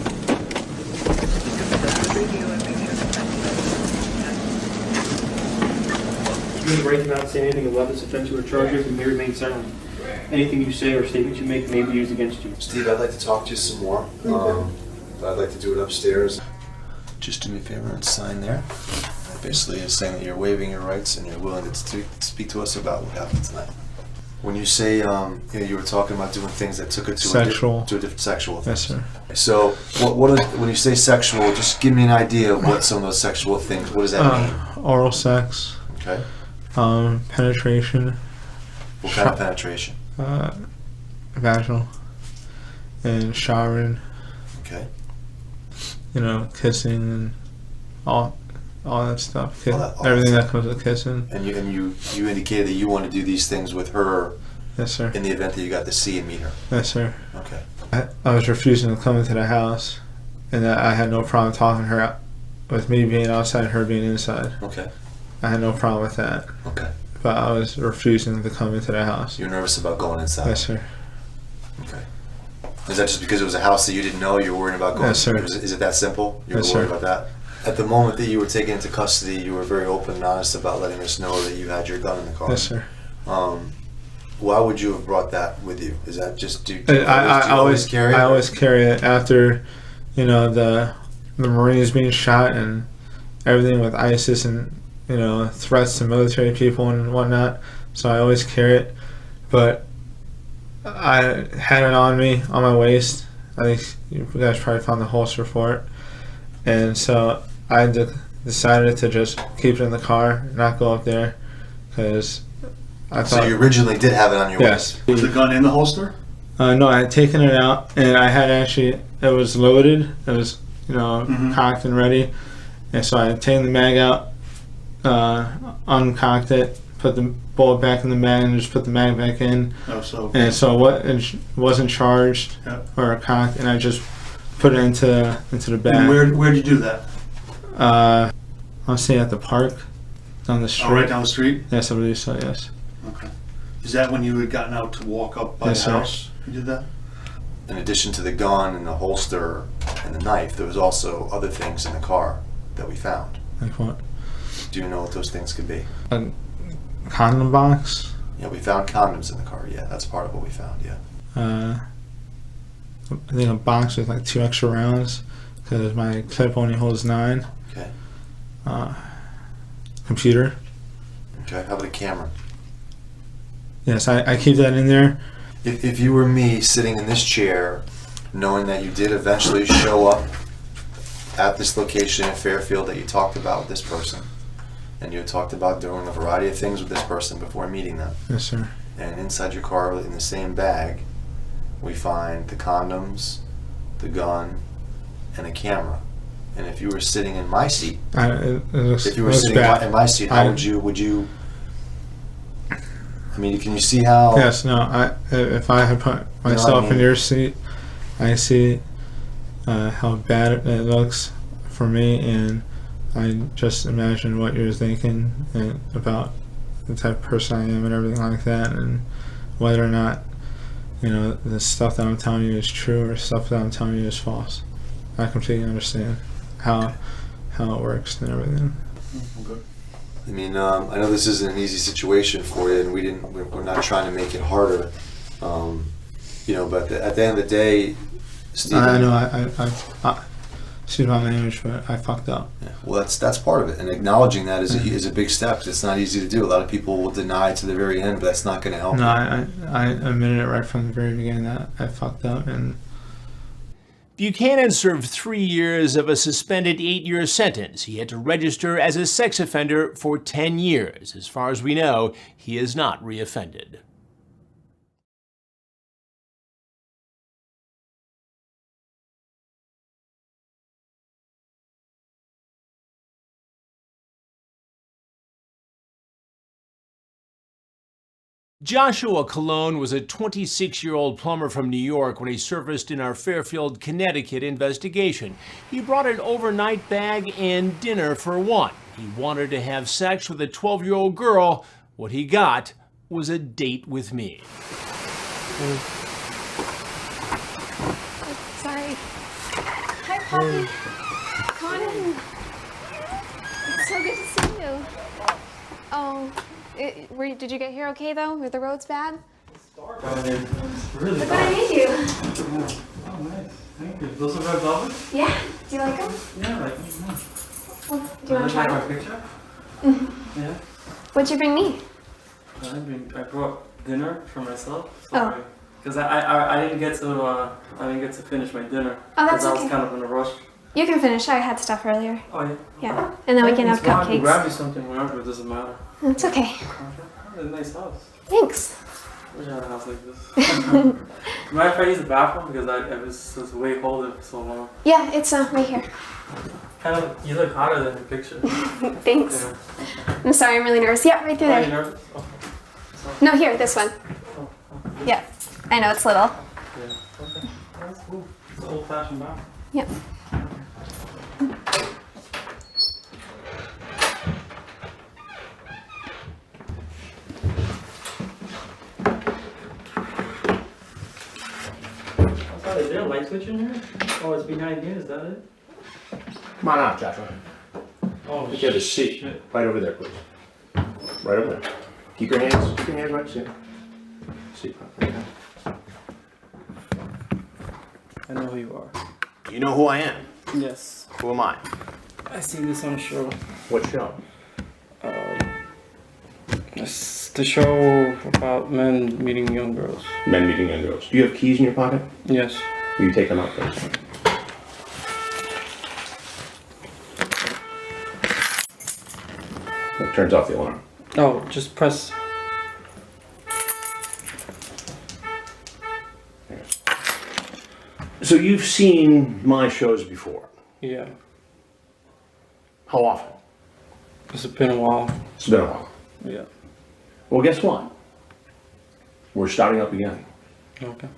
You may break not say anything of weapons, offense, or charges, and may remain silent. Anything you say or statements you make may be used against you. Steve, I'd like to talk to you some more. I'd like to do it upstairs. Just do me a favor and sign there. Basically, it's saying that you're waiving your rights and you're willing to speak to us about what happened tonight. When you say you were talking about doing things that took it to Sexual. a different sexual thing. Yes, sir. So, when you say sexual, just give me an idea of what some of those sexual things. What does that mean? Oral sex. Okay. Penetration. What kind of penetration? Vaginal. And showering. Okay. You know, kissing and all that stuff. All Everything that that comes with kissing. And you indicated that you want to do these things with her. Yes, sir. In the event that you got to see and meet her. Yes, sir. Okay. I was refusing to come into the house, and I had no problem talking to her with me being outside and her being inside. Okay. I had no problem with that. Okay. But I was refusing to come into the house. You're nervous about going inside? Yes, sir. Okay. Is that just because it was a house that you didn't know you were worried about going? Yes, sir. Is it that simple? You were Yes, worried sir. about that? At the moment that you were taken into custody, you were very open and honest about letting us know that you had your gun in the car. Yes, sir. Why would you have brought that with you? Is that just do you I always carry it? I always carry it after, you know, the Marines being shot and everything with ISIS and, you know, threats to military people and whatnot. So I always carry it, but I had it on me on my waist. I think you guys probably found the holster for it, and so I decided to just keep it in the car, not go up there, because I thought. So you originally did have it on your waist? Was the gun in the holster? No, I had taken it out, and I had it was loaded. It was, you know, cocked and ready, and so I had taken the mag out, uncocked it, put the bullet back in the mag, and just put the mag back in. Oh, so. And so it wasn't charged or cocked, and I just put it into the bag. And where'd you do that? I'll say at the park, down the street. Oh, right down the street? Yes, I believe so. Yes. Okay. Is that when you had gotten out to walk up by Yes, the sir. house? You did that? In addition to the gun and the holster and the knife, there was also other things in the car that we found. Like what? Do you know what those things could be? A condom box. Yeah, we found condoms in the car. Yeah, that's part of what we found. Yeah. I think a box with like 2 extra rounds, because my clip only holds 9. Okay. Computer. Okay. How about a camera? Yes, I keep that in there. If you were me sitting in this chair, knowing that you did eventually show up at this location in Fairfield that you talked about with this person, and you had talked about doing a variety of things with this person before meeting them. Yes, sir. And inside your car, in the same bag, we find the condoms, the gun, and a camera. And if you were sitting in my seat, if you were sitting in my seat, how would you? I mean, can you see how? Yes, no. If I had put myself in your seat, I see how bad it looks for me, and I just imagine what you're thinking and about the type of person I am and everything like that, and whether or not, you know, the stuff that I'm telling you is true or stuff that I'm telling you is false. I completely understand how it works and everything. Okay. I mean, I know this isn't an easy situation for you, and we're not trying to make it harder, you know. But at the end of the day, Stephen, I know I excuse my language, but I fucked up. Yeah, well, that's part of it, and acknowledging that is a big step. It's not easy to do. A lot of people will deny to the very end, but that's not going to help. No, I admitted it right from the very beginning that I fucked up. And Buchanan served 3 years of a suspended 8-year sentence. He had to register as a sex offender for 10 years. As far as we know, he has not reoffended. Joshua Colon was a 26-year-old plumber from New York when he surfaced in our Fairfield, Connecticut investigation. He brought an overnight bag and dinner for one. He wanted to have sex with a 12-year-old girl. What he got was a date with me. Sorry. Hi, Poppy. Come on in. It's so good to see you. Oh, did you get here okay though? Were the roads bad? Dark out here. It's really Look what I made you. Yeah. Oh, nice. Thank you. Those are red velvet? Yeah. Do you like them? Yeah, I like them. Well, do you want to try my them? picture? Yeah. What'd you bring me? I brought dinner for myself. Oh. Because I didn't get to finish my dinner. Oh, that's Because I was okay. kind of in a rush. You can finish. I had stuff earlier. Oh yeah. Yeah. And then we can have I can cupcakes. grab you something whenever. It doesn't matter. It's okay. It's a nice house. Thanks. I wish I had a house like this. Mind if I use the bathroom because I was way colder for so long. Yeah, it's right here. Kind of, you look hotter than the picture. Thanks. Yeah. I'm sorry, I'm really nervous. Yeah, right through Are you there. nervous? Oh. No, here, this one. Yeah. I know it's little. Yeah. Okay. That's cool. It's an old-fashioned bathroom. Yep. Is there a light switch in here? Oh, it's behind here. Is that it? Come on out, Joshua. Oh, You have a seat right over there, please. Right over there. Keep your hands right there. Seat. I know who you are. You know who I am. Yes. Who am I? I see this on a show. What show? It's the show about men meeting young girls. Men meeting young girls. Do you have keys in your pocket? Yes. Will you take them out, please? It turns off the alarm. Oh, just press. So you've seen my shows before. Yeah. How often? It's been a while. It's been a while. Yeah. Well, guess what? We're starting up again. Okay.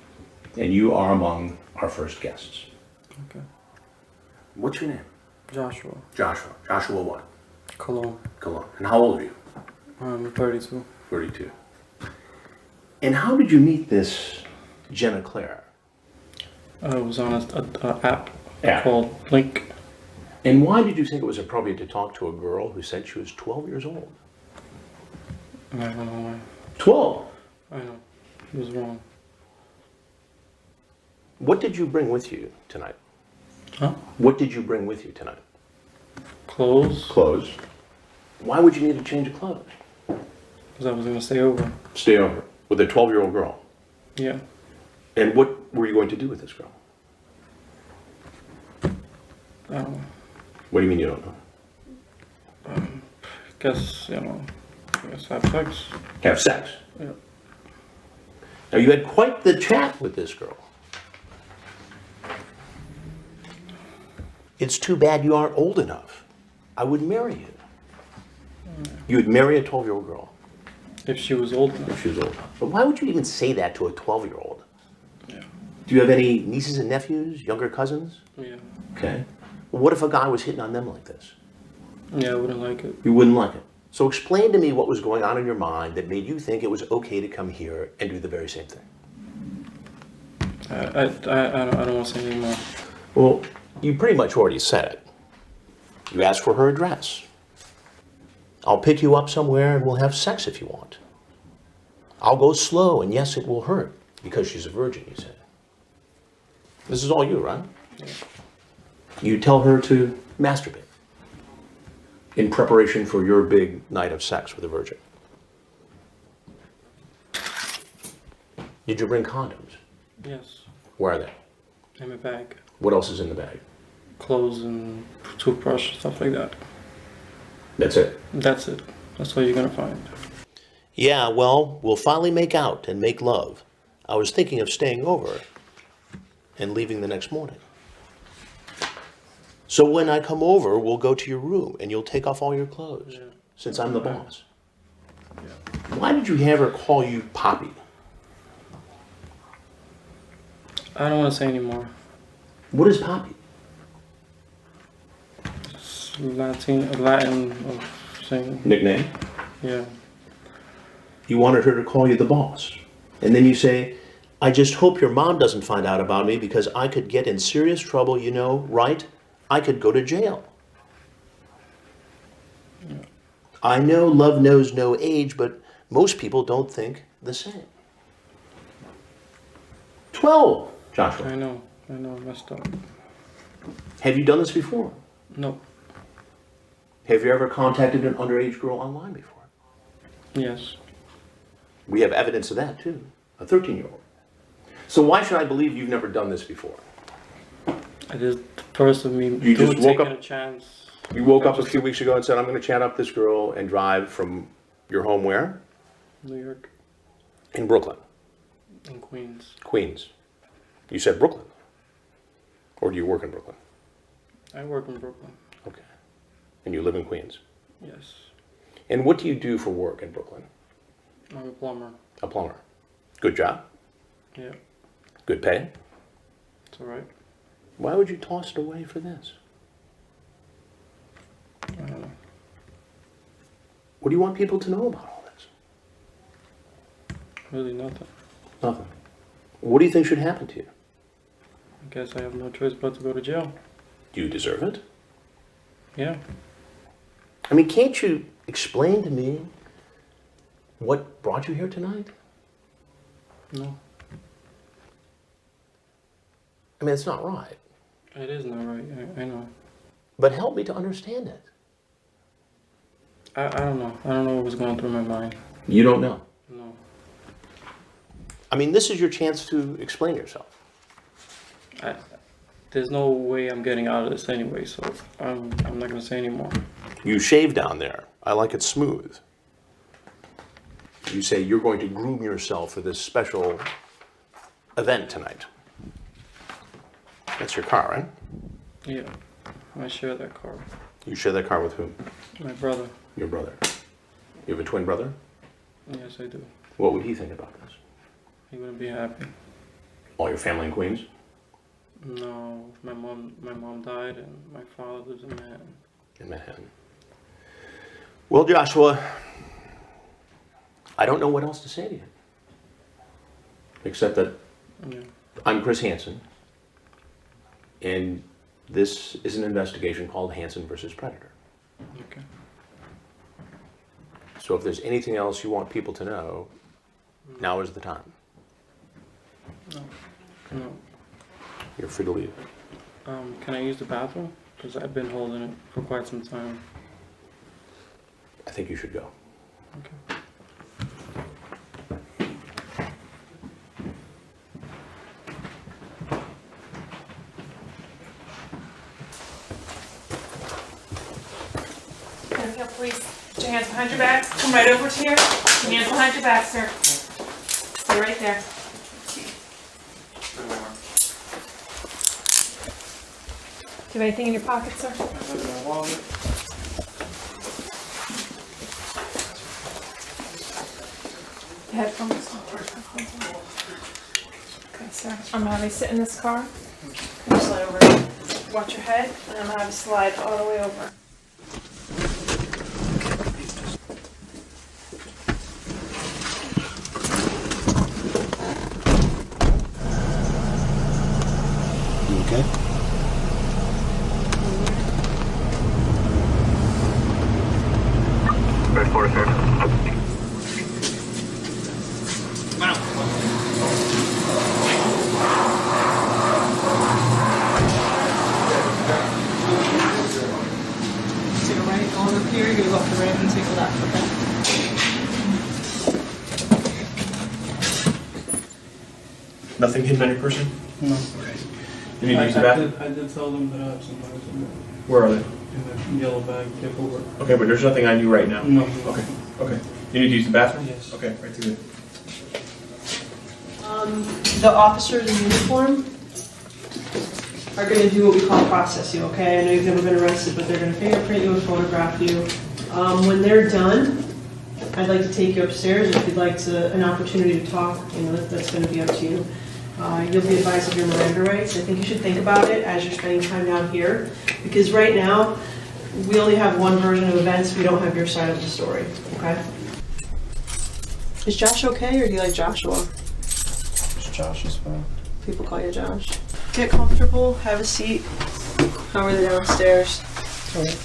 And you are among our first guests. Okay. What's your name? Joshua. Joshua. Joshua what? Cologne. Cologne. And how old are you? I'm 32. 32. And how did you meet this Jenna Claire? I was on a app Yeah. called Link. And why did you think it was appropriate to talk to a girl who said she was 12 years old? I don't know why. 12? I know. It was wrong. What did you bring with you tonight? Huh? What did you bring with you tonight? Clothes. Clothes. Why would you need a change of clothes? Because I was going to stay over. Stay over with a 12-year-old girl. Yeah. And what were you going to do with this girl? I don't know. What do you mean you don't know? Guess, have sex. Have sex. Yeah. Now you had quite the chat with this girl. It's too bad you aren't old enough. I would marry you. You would marry a 12-year-old girl. If she was old enough. If she was old enough. But why would you even say that to a 12-year-old? Yeah. Do you have any nieces and nephews, younger cousins? Yeah. Okay. Well, what if a guy was hitting on them like this? Yeah, I wouldn't like it. You wouldn't like it. So explain to me what was going on in your mind that made you think it was okay to come here and do the very same thing. I don't want to say anymore. Well, you pretty much already said it. You asked for her address. I'll pick you up somewhere and we'll have sex if you want. I'll go slow, and yes, it will hurt because she's a virgin, you said. This is all you, right? Yeah. You tell her to masturbate in preparation for your big night of sex with a virgin. Did you bring condoms? Yes. Where are they? In my bag. What else is in the bag? Clothes and toothbrush, stuff like that. That's it? That's it. That's all you're going to find. Yeah, well, we'll finally make out and make love. I was thinking of staying over and leaving the next morning. So when I come over, we'll go to your room and you'll take off all your clothes, since I'm the boss. Yeah. Why did you have her call you Poppy? I don't want to say anymore. What is Poppy? It's Latin of saying. Nickname? Yeah. You wanted her to call you the boss. And then you say, I just hope your mom doesn't find out about me because I could get in serious trouble, you know, right? I could go to jail. I know love knows no age, but most people don't think the same. 12, Joshua. I know, I messed up. Have you done this before? No. Have you ever contacted an underage girl online before? Yes. We have evidence of that too, a 13-year-old. So why should I believe you've never done this before? I just, first of me, You just woke taking up, a chance. you woke up a few weeks ago and said, I'm going to chat up this girl and drive from your home where? New York. In Brooklyn. In Queens. Queens. You said Brooklyn. Or do you work in Brooklyn? I work in Brooklyn. Okay. And you live in Queens? Yes. And what do you do for work in Brooklyn? I'm a plumber. A plumber. Good job? Yeah. Good pay? It's alright. Why would you toss it away for this? I don't know. What do you want people to know about all this? Really nothing. Nothing. What do you think should happen to you? I guess I have no choice but to go to jail. Do you deserve it? Yeah. I mean, can't you explain to me what brought you here tonight? No. I mean, it's not right. It is not right, I know. But help me to understand it. I don't know. I don't know what was going through my mind. You don't know? No. I mean, this is your chance to explain yourself. There's no way I'm getting out of this anyway, so I'm not going to say anymore. You shave down there. I like it smooth. You say you're going to groom yourself for this special event tonight. That's your car, right? Yeah. I share that car. You share that car with whom? My brother. Your brother. You have a twin brother? Yes, I do. What would he think about this? He wouldn't be happy. All your family in Queens? No, my mom died and my father lives in Manhattan. In Manhattan. Well, Joshua, I don't know what else to say to you. Except that I'm Chris Hansen, and this is an investigation called Hansen versus Predator. Okay. So if there's anything else you want people to know, now is the time. No. No. You're free to leave. Can I use the bathroom? Because I've been holding it for quite some time. I think you should go. Okay. Here, please. Put your hands behind your back. Come right over to here. Hands behind your back, sir. Stay right there. Do you have anything in your pocket, sir? The headphones. Okay, sir. I'm gonna have you sit in this car. You slide over. Watch your head, and I'm gonna have you slide all the way over. You okay? Red 46. Take a right on up here, you're gonna go up the ramp and take a left, okay? Nothing hidden on your person? No. Okay. You need to use the bathroom? I did tell them that I have some items in there. Where are they? In the yellow bag, tip over. Okay, but there's nothing on you right now? No. Okay, okay. You need to use the bathroom? Yes. Okay, right through there. The officers in uniform are going to do what we call process you, okay? I know you've never been arrested, but they're going to fingerprint you and photograph you. When they're done, I'd like to take you upstairs. If you'd like an opportunity to talk, you know, that's going to be up to you. You'll be advised of your Miranda rights. I think you should think about it as you're spending time down here, because right now, we only have one version of events. We don't have your side of the story, okay? Is Josh okay, or do you like Joshua? Just Josh is fine. People call you Josh. Get comfortable, have a seat. How are they downstairs? Alright.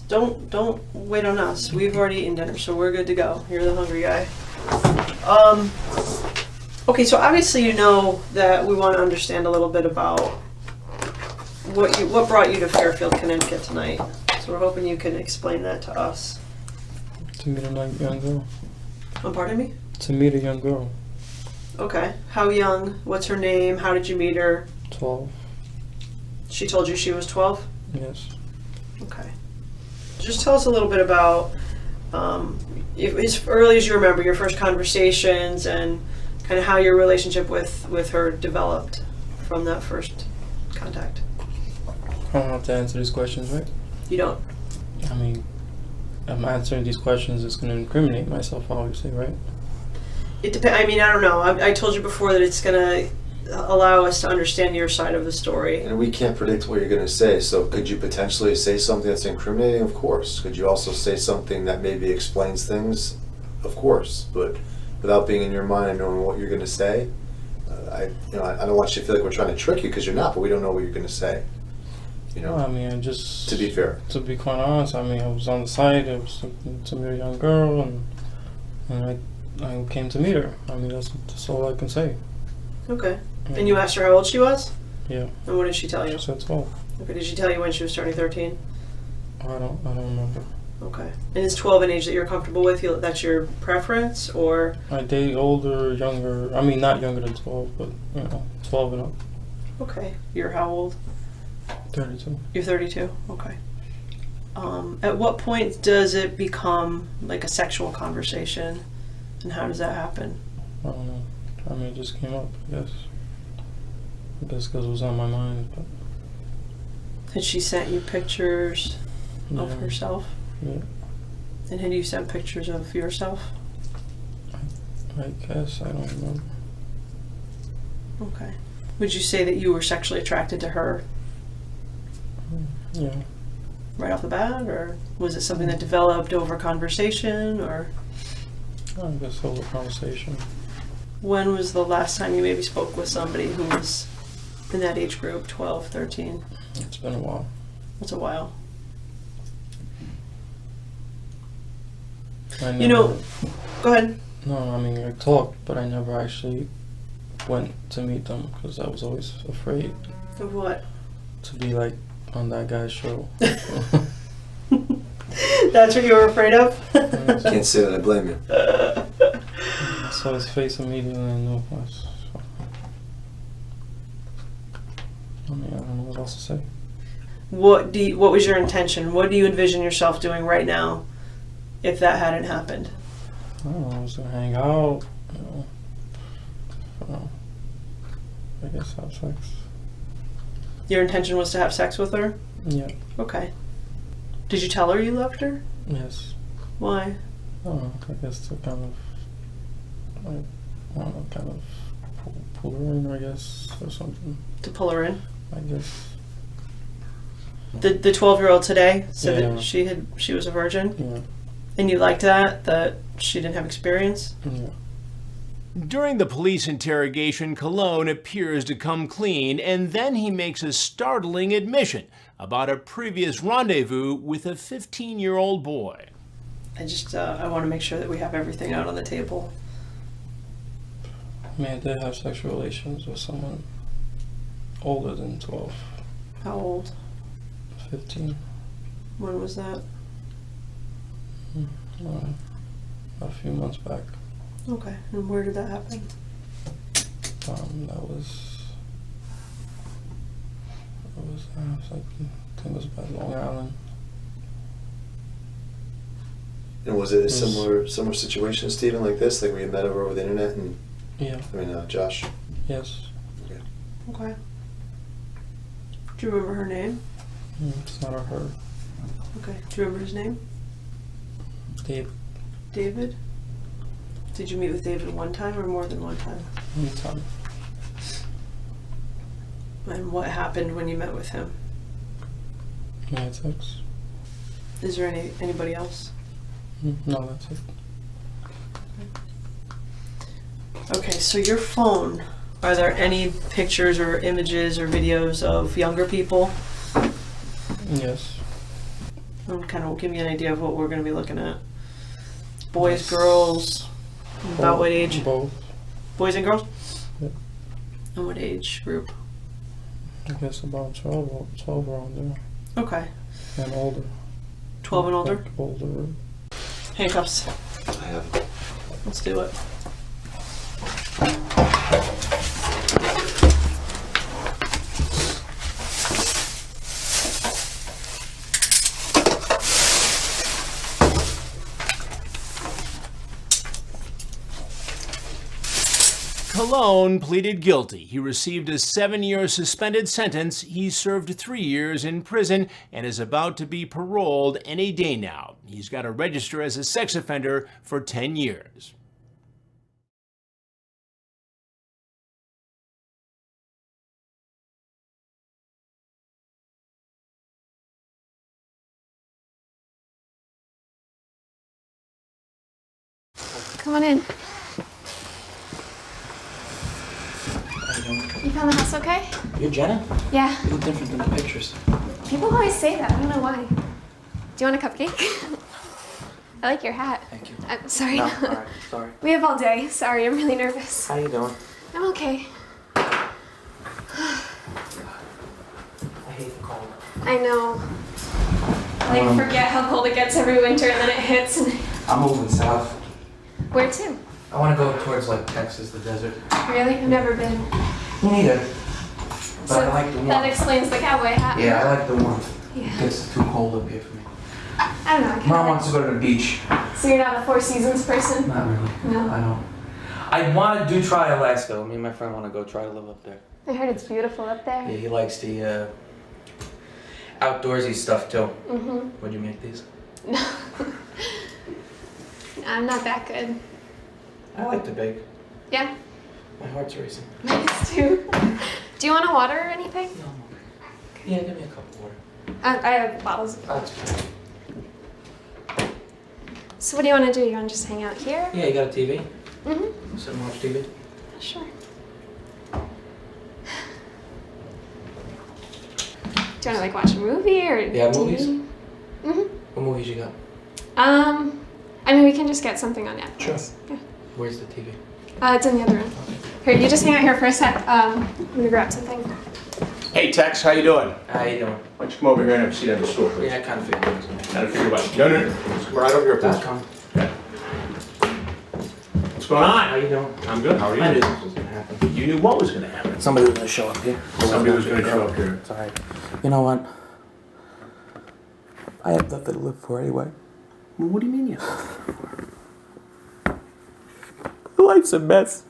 Don't wait on us. We've already eaten dinner, so we're good to go. You're the hungry guy. Okay, so obviously you know that we want to understand a little bit about what brought you to Fairfield, Connecticut tonight. So we're hoping you can explain that to us. To meet a young girl. Pardon me? To meet a young girl. Okay. How young? What's her name? How did you meet her? 12. She told you she was 12? Yes. Okay. Just tell us a little bit about, as early as you remember, your first conversations and kind of how your relationship with her developed from that first contact. I don't have to answer these questions, right? You don't? I mean, I'm answering these questions, it's going to incriminate myself, obviously, right? It depends. I mean, I don't know. I told you before that it's going to allow us to understand your side of the story. And we can't predict what you're going to say, so could you potentially say something that's incriminating? Of course. Could you also say something that maybe explains things? Of course. But without being in your mind and knowing what you're going to say, I don't want you to feel like we're trying to trick you, because you're not, but we don't know what you're going to say. You know? I mean, just... To be fair. To be quite honest, I mean, I was on the site, I was looking to meet a young girl, and I came to meet her. I mean, that's all I can say. Okay. And you asked her how old she was? Yeah. And what did she tell you? She said 12. Okay. Did she tell you when she was turning 13? I don't remember. Okay. And is 12 an age that you're comfortable with? That's your preference, or? I date older, younger. I mean, not younger than 12, but 12 and up. Okay. You're how old? 32. You're 32. Okay. At what point does it become like a sexual conversation, and how does that happen? I don't know. I mean, it just came up, I guess. I guess because it was on my mind. But Had she sent you pictures of herself? Yeah. And had you sent pictures of yourself? I guess, I don't remember. Okay. Would you say that you were sexually attracted to her? Yeah. Right off the bat, or was it something that developed over conversation, or? I guess over conversation. When was the last time you maybe spoke with somebody who was in that age group, 12, 13? It's been a while. It's a while. You know, go ahead. No, I mean, I talked, but I never actually went to meet them because I was always afraid. Of what? To be like on that guy's show. That's what you were afraid of? Can't say that I blame you. I saw his face immediately and I knew it was. I mean, I don't know what else to say. What was your intention? What do you envision yourself doing right now if that hadn't happened? I don't know, I was gonna hang out, I guess have sex. Your intention was to have sex with her? Yeah. Okay. Did you tell her you loved her? Yes. Why? I don't know, I guess to kind of, pull her in, I guess, or something. To pull her in? I guess. The 12-year-old today said Yeah. that she was a virgin? Yeah. And you liked that she didn't have experience? Yeah. During the police interrogation, Cologne appears to come clean, and then he makes a startling admission about a previous rendezvous with a 15-year-old boy. I want to make sure that we have everything out on the table. I mean, I did have sexual relations with someone older than 12. How old? 15. When was that? A few months back. Okay, and where did that happen? That was I think it was by Long Island. And was it a similar situation, Stephen, like this? Like we had met over the internet and... Yeah. I mean, Josh? Yes. Okay. Okay. Do you remember her name? It's not a her. Okay. Do you remember his name? David. David? Did you meet with David one time or more than one time? One time. And what happened when you met with him? We had sex. Is there anybody else? No, that's it. Okay, so your phone, are there any pictures or images or videos of younger people? Yes. Kind of give me an idea of what we're going to be looking at. Boys, girls, about what age? Both. Boys and girls? Yep. And what age group? I guess about 12 around there. Okay. And older. 12 and older? Like older. Handcuffs. I have. Let's do it. Cologne pleaded guilty. He received a 7-year suspended sentence. He served 3 years in prison and is about to be paroled any day now. He's got to register as a sex offender for 10 years. Come on in. You found the house okay? You're Jenna? Yeah. You look different than the pictures. People always say that. I don't know why. Do you want a cupcake? I like your hat. Thank you. I'm sorry. No, all right, sorry. We have all day. Sorry, I'm really nervous. How you doing? I'm okay. I hate the cold. I know. I forget how cold it gets every winter and then it hits. And I'm moving south. where to? I want to go towards like Texas, the desert. Really? I've never been. Me neither. But So I like the warmth. that explains the cowboy hat. Yeah, I like the warmth. Yeah. It gets too cold up here for me. I don't know. I kinda Mom like- wants to go to the beach. So you're not a Four Seasons person? Not really. No. I don't. I want to try Alaska. Me and my friend want to go try to live up there. I heard it's beautiful up there. Yeah, he likes the outdoorsy stuff too. Mm-hmm. What'd you make these? No. I'm not that good. I like to bake. Yeah? My heart's racing. Mine too. Do you want a water or anything? No. Yeah, give me a cup of water. I have bottles. That's fine. So what do you want to do? You want to just hang out here? Yeah, you got a TV? Mm-hmm. Sit and watch TV? Sure. Do you want to like watch a movie or? Yeah, movies? Mm-hmm. What movies you got? I mean, we can just get something on Netflix. Sure. Yeah. Where's the TV? It's in the other room. Here, you just hang out here for a sec. I'm gonna grab something. Hey, Tex, how you doing? How you doing? Why don't you come over here and have a seat on the stool, please? Yeah, I kind of figured it was me. Kind of figure what? No. Just come right over here, please. Come. What's going on? How you doing? I'm good. How are you? I knew this was gonna happen. You knew what was going to happen. Somebody was gonna show up here. Somebody was going to show up here. It's alright. You know what? I have nothing to live for anyway. Well, what do you mean you? Life's a mess.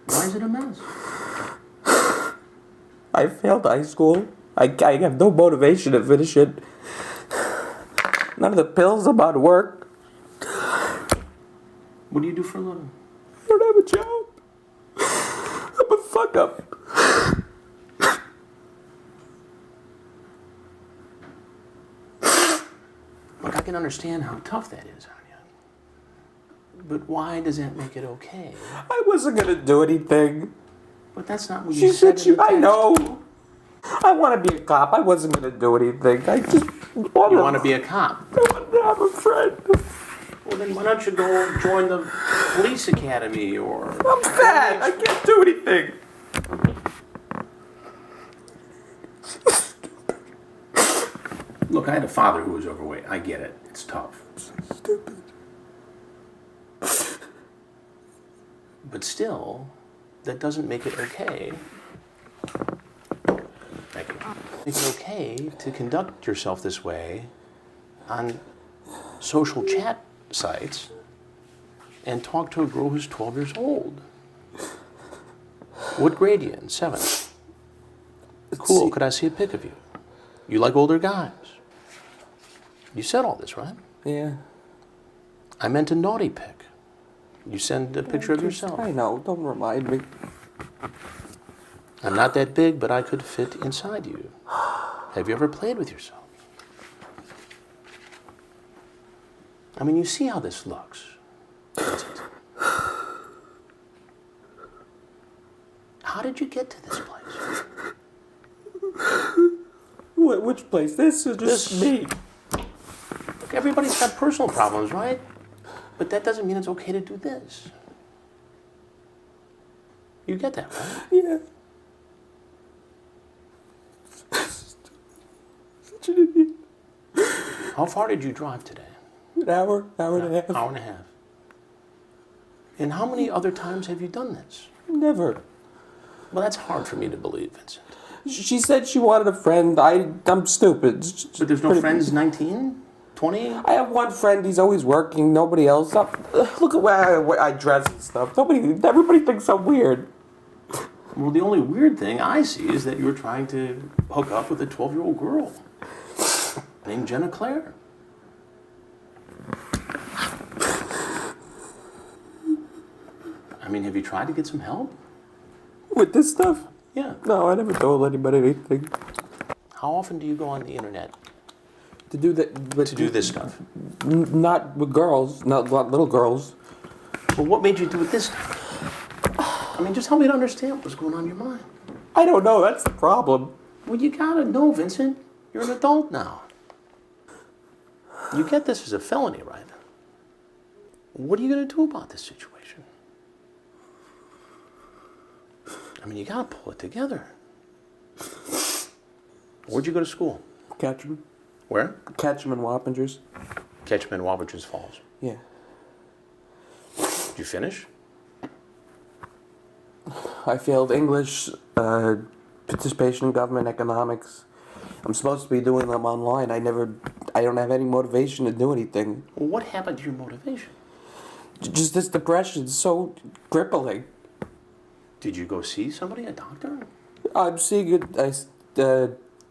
Why is it a mess? I failed high school. I have no motivation to finish it. None of the pills about work. What do you do for a living? I don't have a job. I'm a fuck up. Look, I can understand how tough that is on you. But why does that make it okay? I wasn't gonna do anything. But that's not what She you said. said you. I know. I want to be a cop. I wasn't gonna do anything. I just want You want to be a cop? I want to have a friend. Well, then why don't you go join the police academy or... I'm fat. I can't do anything. Look, I had a father who was overweight. I get it. It's tough. Stupid. But still, that doesn't make it okay. Thank you. Make it okay to conduct yourself this way on social chat sites and talk to a girl who's 12 years old. What grade are you in? 7. Cool. Could I see a pic of you? You like older guys. You said all this, right? Yeah. I meant a naughty pic. You send a picture of yourself. I know. Don't remind me. I'm not that big, but I could fit inside you. Have you ever played with yourself? I mean, you see how this looks. How did you get to this place? Which place? This is just me. Look, everybody's got personal problems, right? But that doesn't mean it's okay to do this. You get that, right? Yeah. Such an idiot. How far did you drive today? An hour and a half. Hour and a half. And how many other times have you done this? Never. Well, that's hard for me to believe, Vincent. She said she wanted a friend. I'm stupid. But there's no friends 19? 20? I have one friend. He's always working. Nobody else. Look at where I dress and stuff. Everybody thinks I'm weird. Well, the only weird thing I see is that you're trying to hook up with a 12-year-old girl named Jenna Claire. I mean, have you tried to get some help? With this stuff? Yeah. No, I never told anybody anything. How often do you go on the internet To do that. to do this stuff? Not with girls. Not little girls. Well, what made you do it this time? I mean, just help me to understand what's going on in your mind. I don't know. That's the problem. Well, you gotta know, Vincent. You're an adult now. You get this as a felony, right? What are you gonna do about this situation? I mean, you gotta pull it together. Where'd you go to school? Ketchum. Where? Ketchum and Wappingers. Ketchum and Wappingers Falls. Yeah. Did you finish? I failed English, participation in government, economics. I'm supposed to be doing them online. I don't have any motivation to do anything. Well, what happened to your motivation? Just this depression, so crippling. Did you go see somebody, a doctor? I'm seeing it.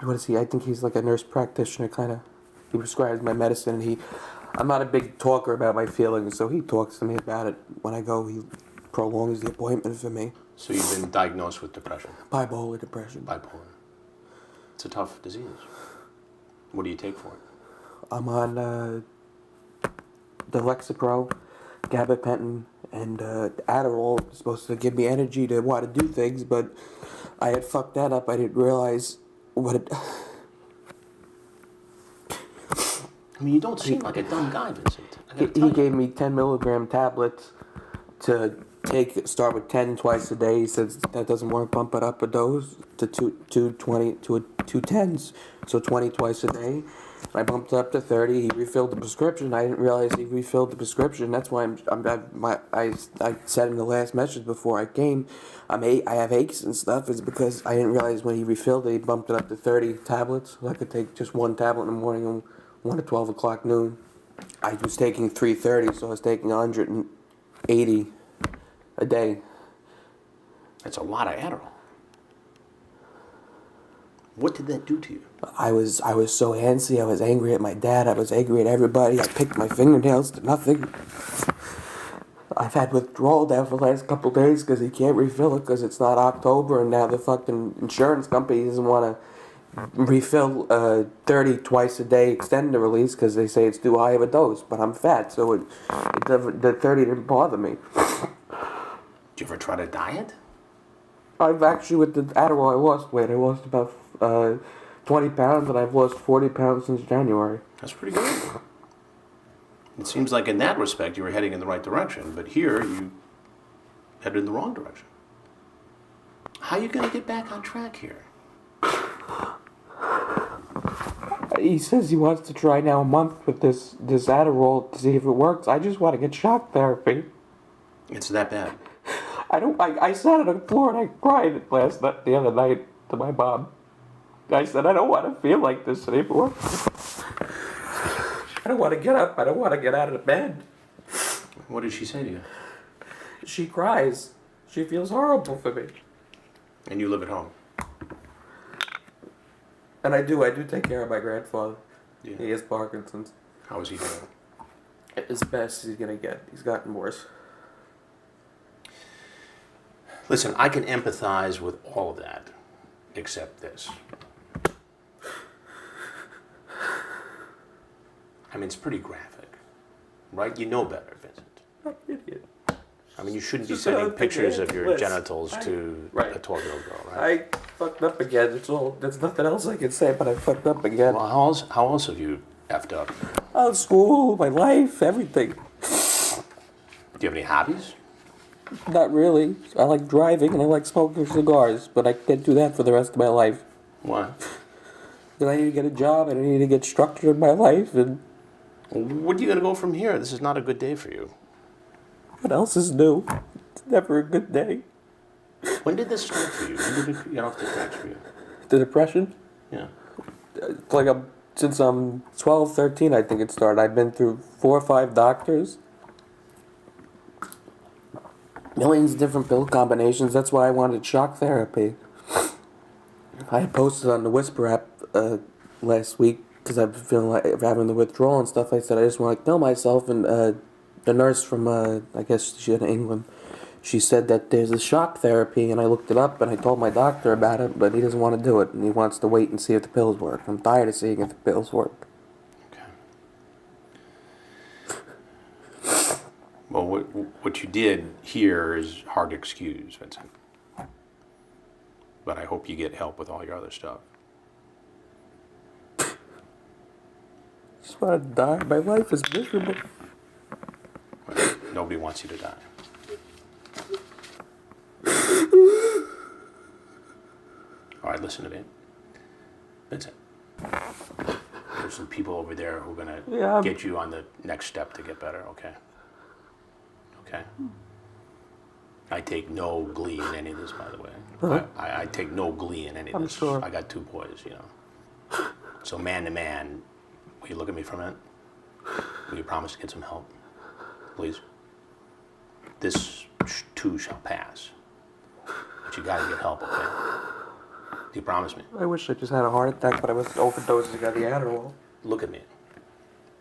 What is he? I think he's like a nurse practitioner, kind of. He prescribes my medicine, and I'm not a big talker about my feelings, so he talks to me about it. When I go, he prolongs the appointment for me. So you've been diagnosed with depression? Bipolar depression. Bipolar. It's a tough disease. What do you take for it? I'm on the Lexapro, gabapentin, and Adderall. It's supposed to give me energy to want to do things, but I had fucked that up. I didn't realize what it... I mean, you don't seem like a dumb guy, Vincent. He gave me 10 milligram tablets to take. Start with 10 twice a day. He says that doesn't work. Bump it up a dose to 220 to 210s, so 20 twice a day. I bumped it up to 30. He refilled the prescription. I didn't realize he refilled the prescription. That's why I said in the last message before I came, I have aches and stuff. Is because I didn't realize when he refilled it, he bumped it up to 30 tablets. So I could take just one tablet in the morning and one at 12 o'clock noon. I was taking 330, so I was taking 180 a day. That's a lot of Adderall. What did that do to you? I was so antsy. I was angry at my dad. I was angry at everybody. I picked my fingernails to nothing. I've had withdrawal there for the last couple days because he can't refill it because it's not October, and now the fucking insurance company doesn't want to refill 30 twice a day extended release because they say it's too high of a dose. But I'm fat, so the 30 didn't bother me. Did you ever try to diet? I've actually, with the Adderall, I lost weight. I lost about 20 pounds, and I've lost 40 pounds since January. That's pretty good. It seems like in that respect you were heading in the right direction, but here you headed in the wrong direction. How are you going to get back on track here? He says he wants to try now a month with this Adderall to see if it works. I just want to get shock therapy. It's that bad. I sat on the floor and I cried the other night to my mom. I said, I don't want to feel like this anymore. I don't want to get up. I don't want to get out of the bed. What did she say to you? She cries. She feels horrible for me. And you live at home? And I do take care of my grandfather. Yeah. He has Parkinson's. How is he doing? As best as he's going to get. He's gotten worse. Listen, I can empathize with all of that, except this. I mean, it's pretty graphic, right? You know better, Vincent. I'm an idiot. I mean, you shouldn't be Just sending another pictures thing, of your Liz. genitals to Right. a 12-year-old girl, right? I fucked up again. There's nothing else I can say, but I fucked up again. Well, how else have you effed up? Oh, school, my life, everything. Do you have any hobbies? Not really. I like driving and I like smoking cigars, but I can't do that for the rest of my life. Why? Then I need to get a job and I need to get structure in my life. And Where are you gonna go from here? This is not a good day for you. what else is new? It's never a good day. When did this start for you? When did it get off the tracks for you? The depression? Yeah. It's like since I'm 12, 13, I think it started. I've been through 4 or 5 doctors. Millions of different pill combinations. That's why I wanted shock therapy. I had posted on the Whisper app last week because I've been feeling like having the withdrawal and stuff. I said I just want to kill myself, and the nurse from I guess she's in England, she said that there's a shock therapy, and I looked it up and I told my doctor about it, but he doesn't want to do it and he wants to wait and see if the pills work. I'm tired of seeing if the pills work. Well, what you did here is hard to excuse, Vincent. But I hope you get help with all your other stuff. Just want to die. My life is miserable. Well, nobody wants you to die. All right, listen to me. Vincent, there's some people over there who are going to get you on the next step to get better, okay? Okay? I take no glee in any of this, by the way. Huh? I take no glee in any of I'm this. sure. I got 2 boys, you know. So man to man, will you look at me for a minute? Will you promise to get some help? Please? This too shall pass. But you gotta get help, okay? Do you promise me? I wish I just had a heart attack, but I was overdosing on the Adderall. Look at me.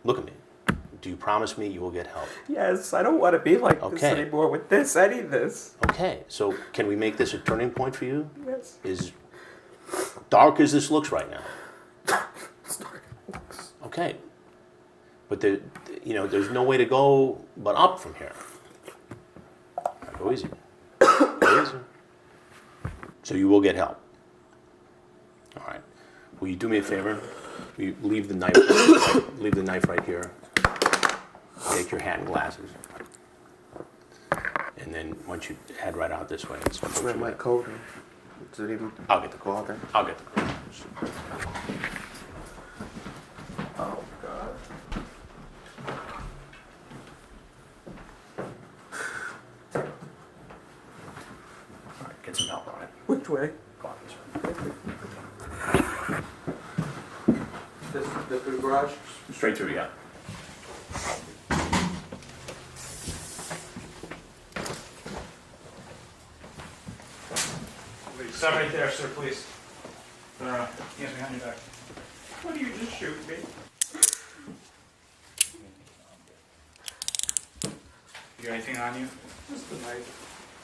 Look at me. Do you promise me you will get help? Yes, I don't want to be like this Okay. anymore with this. I need this. Okay, so can we make this a turning point for you? Yes. As dark as this looks right now. Okay. But there's no way to go but up from here. Go easy. Go easy. So you will get help. All right. Will you do me a favor? Will you leave the knife right here. Take your hat and glasses. And then once you head right out this way. I'll wear my coat. Is it even? I'll get the coat. I'll get the coat. Oh, God. All right, get some help on it. Which way? Go on this way. This through the garage? Straight through, yeah. Stop right there, sir, please. Hands behind your back. What do you just shoot me? You got anything on you? Just the knife.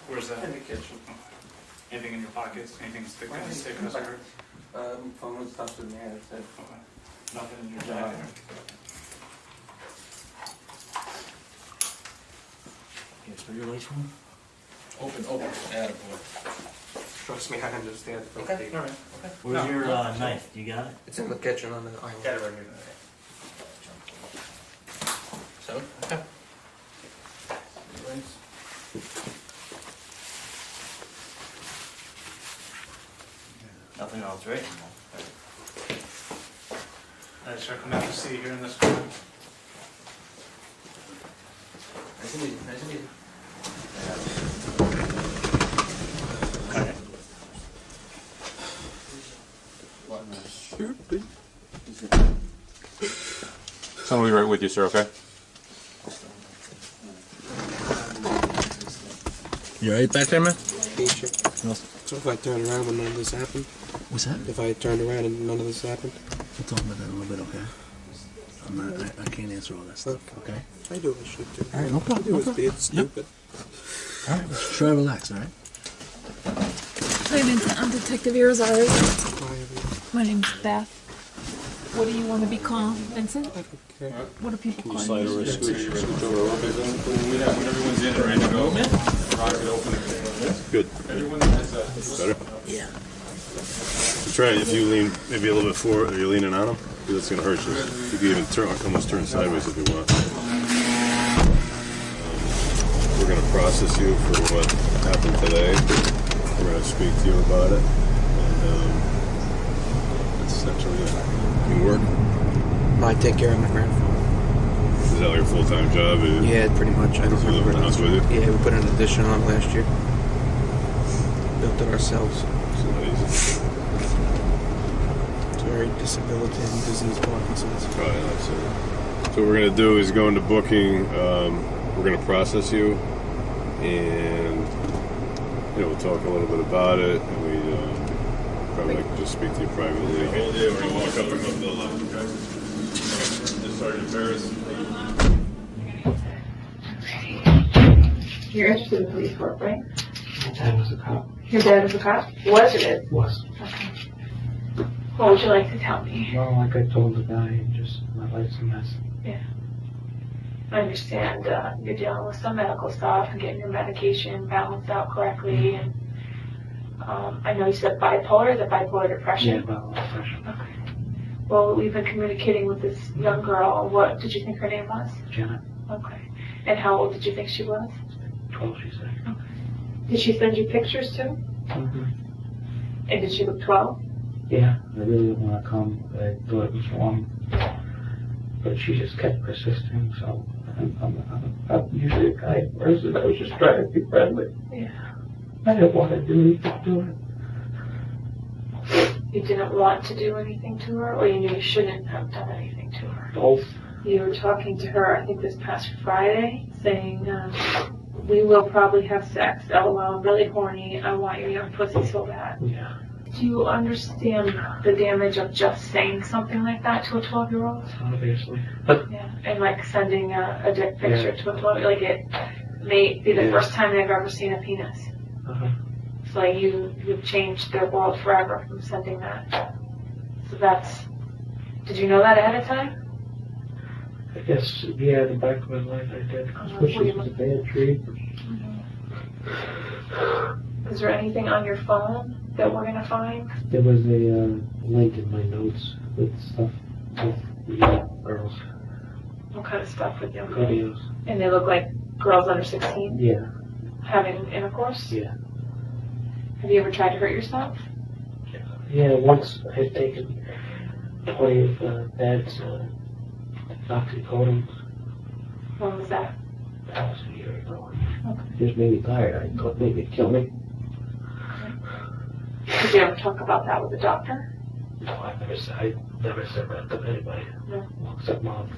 Where's that? In the kitchen. Anything in your pockets? Anything stick Why on did stick you us? come back? Phone was stuffed in there. That's it. Okay. Nothing in your jacket? Yes, for your lace one? Open. Attaboy. Trust me, I understand. Okay, all right. Okay. Where's your knife? You got it? It's in the kitchen on the island. Got it right here. So? Okay. Nothing else, right? Nice recommend to see you here in this corner. Nice and easy. Nice and easy. Someone will be right with you, sir, okay? You alright back there, man? Feature. So if I turned around when none of this happened? What's that? If I turned around and none of this happened? We'll talk about that in a little bit, okay? I can't answer all that stuff, okay? I do what I should do. Alright, no problem. I do no is problem. being stupid. Alright, let's try to relax, alright? Hi, Vincent. I'm Detective Irizarry. My name's Beth. What do you want to be called, Vincent? What do people call you? Slide over, scooch over a little bit, when everyone's in and ready to go. Good. Everyone has better. Yeah. Try it. If you lean maybe a little bit forward, are you leaning on him? That's gonna hurt you. You can even almost turn sideways if you want. We're gonna process you for what happened today. We're gonna speak to you about it, and that's essentially it. You work? I take care of my grandfather. Is that like a full-time job? Yeah, pretty much. I don't You live in the house with you? Yeah, we put an addition on last year. Built it ourselves. It's not easy. It's very debilitating disease, Parkinson's. Oh, yeah, that's it. So what we're gonna do is go into booking. We're gonna process you, and we'll talk a little bit about it, and we probably like to just speak to you privately. Yeah, we're gonna walk up and go to the left, okay? This Sergeant Ferris. You're interested in police work, right? My dad was a cop. Your dad was a cop? Was or is? Was. Okay. What would you like to tell me? Well, like I told the guy, just my life's a mess. Yeah. I understand you're dealing with some medical stuff and getting your medication balanced out correctly. And I know you said bipolar. Is it bipolar depression? Yeah, bipolar depression. Okay. Well, we've been communicating with this young girl. What did you think her name was? Janet. Okay. And how old did you think she was? 12, she said. Okay. Did she send you pictures too? Mm-hmm. And did she look 12? Yeah, I really didn't want to come. I thought it was wrong. But she just kept persisting, so I'm usually a kind person. I was just trying to be friendly. Yeah. I didn't want to do anything to her. You didn't want to do anything to her, or you knew you shouldn't have done anything to her? Both. You were talking to her, I think this past Friday, saying, we will probably have sex. LOL, I'm really horny. I want your young pussy so bad. Yeah. Do you understand the damage of just saying something like that to a 12-year-old? Obviously. But Yeah. And like sending a dick picture Yeah. to a 12-year-old, like it may be the first time they've ever seen a penis. uh-huh. It's like you've changed their world forever from sending that. So that's, did you know that ahead of time? I guess, yeah, the back of my life I did. Especially if it was a bad tree. Is there anything on your phone that we're gonna find? There was a link in my notes with stuff with the girls. What kind of stuff with you? Videos. And they look like girls under 16 Yeah. having intercourse? Yeah. Have you ever tried to hurt yourself? Yeah, once I had taken 20 of Dad's oxycodone. When was that? That was a year ago. Okay. It just made me tired. I thought maybe it'd kill me. Did you ever talk about that with the doctor? No, I never said that to anybody. No. Except Mom.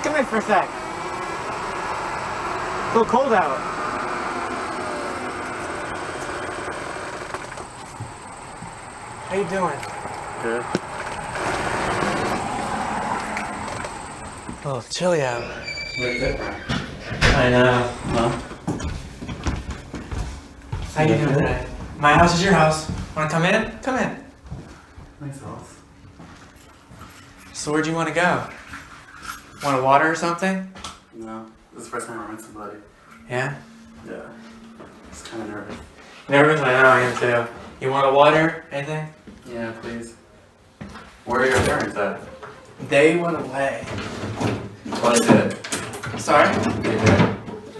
Come in for a sec. It's a little cold out. How you doing? Good. A little chilly out. Where's it? I know. Huh? How you doing today? My house is your house. Wanna come in? Come in. Nice house. So where'd you wanna go? Want a water or something? No, this is the first time I met somebody. Yeah? Yeah. It's kind of nervous. Nervous? I know, I am too. You want a water? Anything? Yeah, please. Where are your parents at? They went away. What is it? Sorry? They did.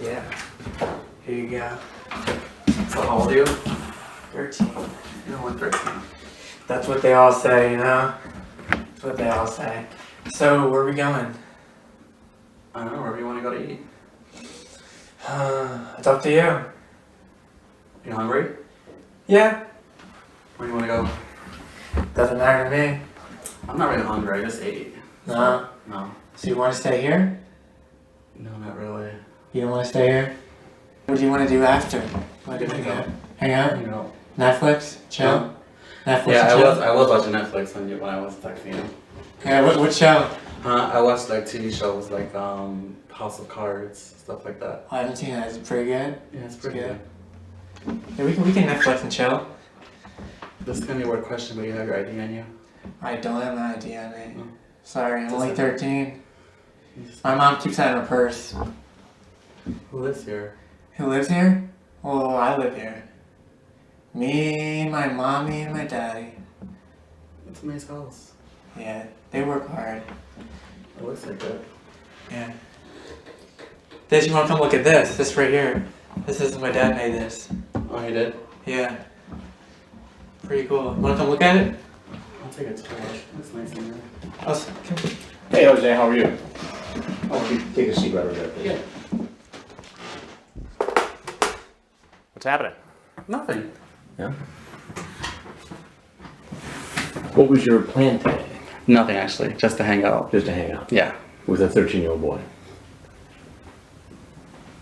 Yeah. Here you go. So how old are you? 13. You're 13. That's what they all say, you know? That's what they all say. So, where are we going? I don't know, wherever you want to go to eat. It's up to you. You hungry? Yeah. Where do you want to go? Doesn't matter to me. I'm not really hungry, I just ate. No? No. So you want to stay here? No, not really. You don't want to stay here? What do you want to do after? What do you Hang out. Hang out? Hang out. Netflix? Chill? No. Netflix Yeah, and chill? I was watching Netflix when I was texting you. Yeah, what show? I watched like TV shows like House of Cards, stuff like that. I haven't seen that. Is it pretty good? Yeah, it's pretty good. Yeah, we can Netflix and chill. This is gonna be a weird question, but you have your ID on you? I don't have my ID on me. Sorry, I'm Does only it- 13. My mom keeps that in her purse. Who lives here? Who lives here? Well, I live here. Me, my mommy, and my daddy. It's a nice house. Yeah, they work hard. It looks like it. Yeah. This, you wanna come look at this? This right here. This is, my dad made this. Oh, he did? Yeah. Pretty cool. Wanna come look at it? I'll take a tour. That's nice in there. Hey, Jose, how are you? Take a seat right over there, please. Yeah. What's happening? Nothing. Yeah. What was your plan today? Nothing actually, just to hang out. Just to hang out? Yeah. With a 13-year-old boy?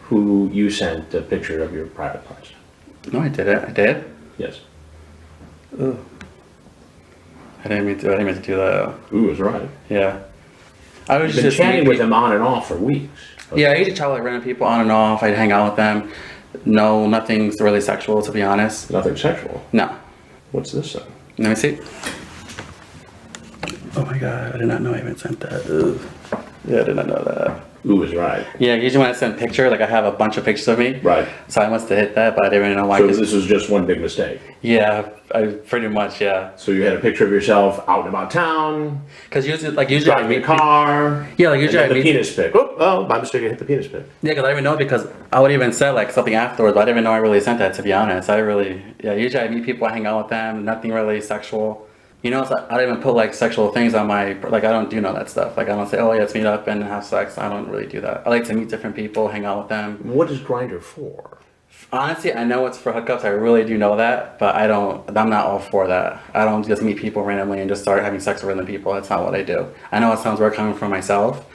Who you sent a picture of your private parts? No, I didn't. I did? Yes. Ugh. I didn't mean to do that. Ooh, was right. Yeah. I was You've been just chatting with him on and off for weeks. Yeah, I used to chat with like random people on and off. I'd hang out with them. No, nothing's really sexual, to be honest. Nothing sexual? No. What's this then? Let me see. Oh my god, I did not know I even sent that. Ugh. Yeah, I did not know that. Ooh was right. Yeah, usually when I send a picture, like I have a bunch of pictures of me. Right. So I must have hit that, but I didn't really know why. So this was just one big mistake? Yeah, I pretty much, yeah. So you had a picture of yourself out and about town? Because usually driving a car? Yeah, like usually and then the penis pic. Oh, by mistake I hit the penis pic. Yeah, because I didn't even know because I would even say like something afterwards, but I didn't even know I really sent that, to be honest. Usually I meet people, I hang out with them, nothing really sexual. You know, I don't even put like sexual things on my, like I don't do none of that stuff. Like I don't say, oh yeah, let's meet up and have sex. I don't really do that. I like to meet different people, hang out with them. What is Grindr for? Honestly, I know it's for hookups. I really do know that, but I'm not all for that. I don't just meet people randomly and just start having sex with random people. That's not what I do. I know it sounds weird coming from myself,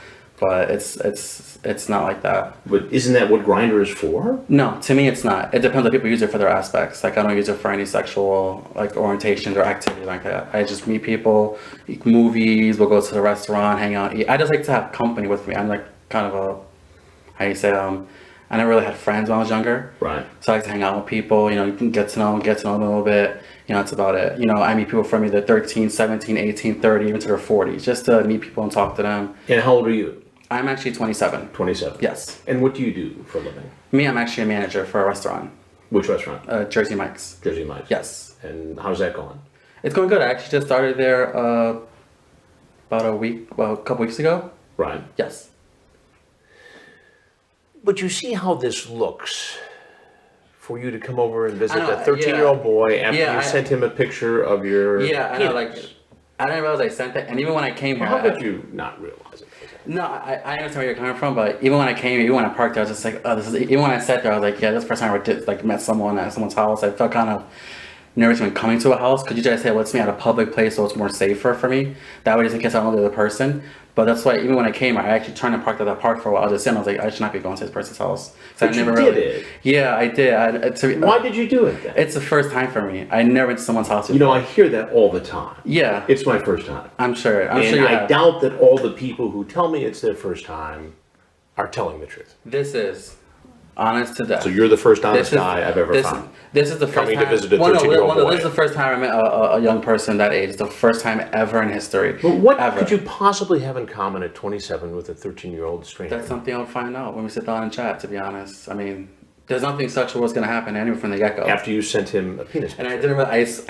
but it's not like that. But isn't that what Grindr is for? No, to me it's not. It depends on people use it for their aspects. Like I don't use it for any sexual like orientations or activities like that. I just meet people, eat movies, we'll go to the restaurant, hang out, eat. I just like to have company with me. I'm like kind of a, how you say, I never really had friends when I was younger. Right. So I like to hang out with people, you know, you can get to know them a little bit. You know, that's about it. You know, I meet people from either 13, 17, 18, 30, even to their 40s, just to meet people and talk to them. And how old are you? I'm actually 27. 27? Yes. And what do you do for a living? Me, I'm actually a manager for a restaurant. Which restaurant? Jersey Mike's. Jersey Mike's? Yes. And how's that going? It's going good. I actually just started there about a couple weeks ago. Right. Yes. But you see how this looks for you to come over and visit I know, that 13-year-old boy after Yeah, you sent him a picture of your Yeah, I know, like, penis. I didn't realize I sent that, and even when I came here... How could you not realize it? No, I understand where you're coming from, but even when I came here, even when I parked there, I was just like, oh, this is... Even when I sat there, I was like, yeah, this is the first time I did, like, met someone at someone's house. I felt kind of nervous when coming to a house, because usually I say, well, it's me at a public place, so it's more safer for me. That way, just in case I don't know the other person. But that's why, even when I came, I actually turned and parked at that park for a while. I was just sitting, I was like, I should not be going to this person's house. But you did it. Yeah, I did. Why did you do it then? It's the first time for me. I never went to someone's house before. You know, I hear that all the time. Yeah. It's my first time. I'm sure. And you I have. doubt that all the people who tell me it's their first time are telling the truth. This is honest to death. So you're the first honest guy I've ever found. This is the first Coming time. to visit a 13-year-old boy. This is the first time I met a young person that age. It's the first time ever in history. But what ever. could you possibly have in common at 27 with a 13-year-old stranger? That's something I'll find out when we sit down and chat, to be honest. I mean, there's nothing sexual that's going to happen anyway from the get-go. After you sent him a penis picture. And I didn't realize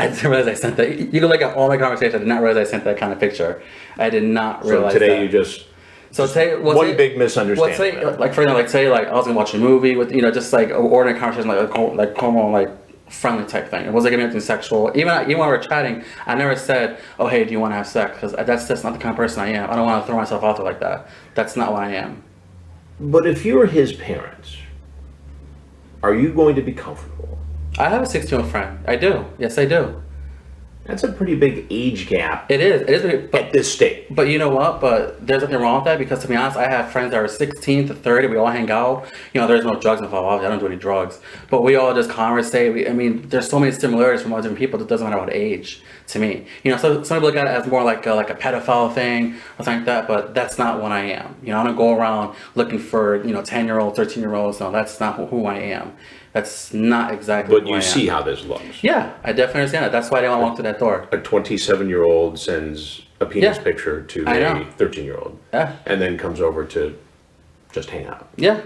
I sent that. You can look at all my conversations. I did not realize I sent that kind of picture. I did not realize So today that. you just... So say one big misunderstanding. Like for example, say like I was gonna watch a movie with just like an ordinary conversation, like normal, like friendly type thing. It wasn't gonna be anything sexual. Even when we were chatting, I never said, "Oh hey, do you want to have sex?" Because that's not the kind of person I am. I don't want to throw myself out there like that. That's not what I am. But if you're his parents, are you going to be comfortable? I have a 16-year-old friend. I do. Yes, I do. That's a pretty big age gap. It is, but at this state. But you know what? But there's nothing wrong with that because to be honest, I have friends that are 16 to 30. We all hang out. You know, there's no drugs involved. Obviously, I don't do any drugs, but we all just conversate. I mean, there's so many similarities from all different people. It doesn't matter about age to me. You know, so some people look at it as more like a pedophile thing or something like that. But that's not what I am. You know, I don't go around looking for 10-year-olds, 13-year-olds. No, that's not who I am. That's not exactly. But you see how this looks. Yeah, I definitely understand that. That's why I didn't walk through that door. A 27-year-old sends a penis picture to a 13-year-old. Yeah. And then comes over to just hang out. Yeah.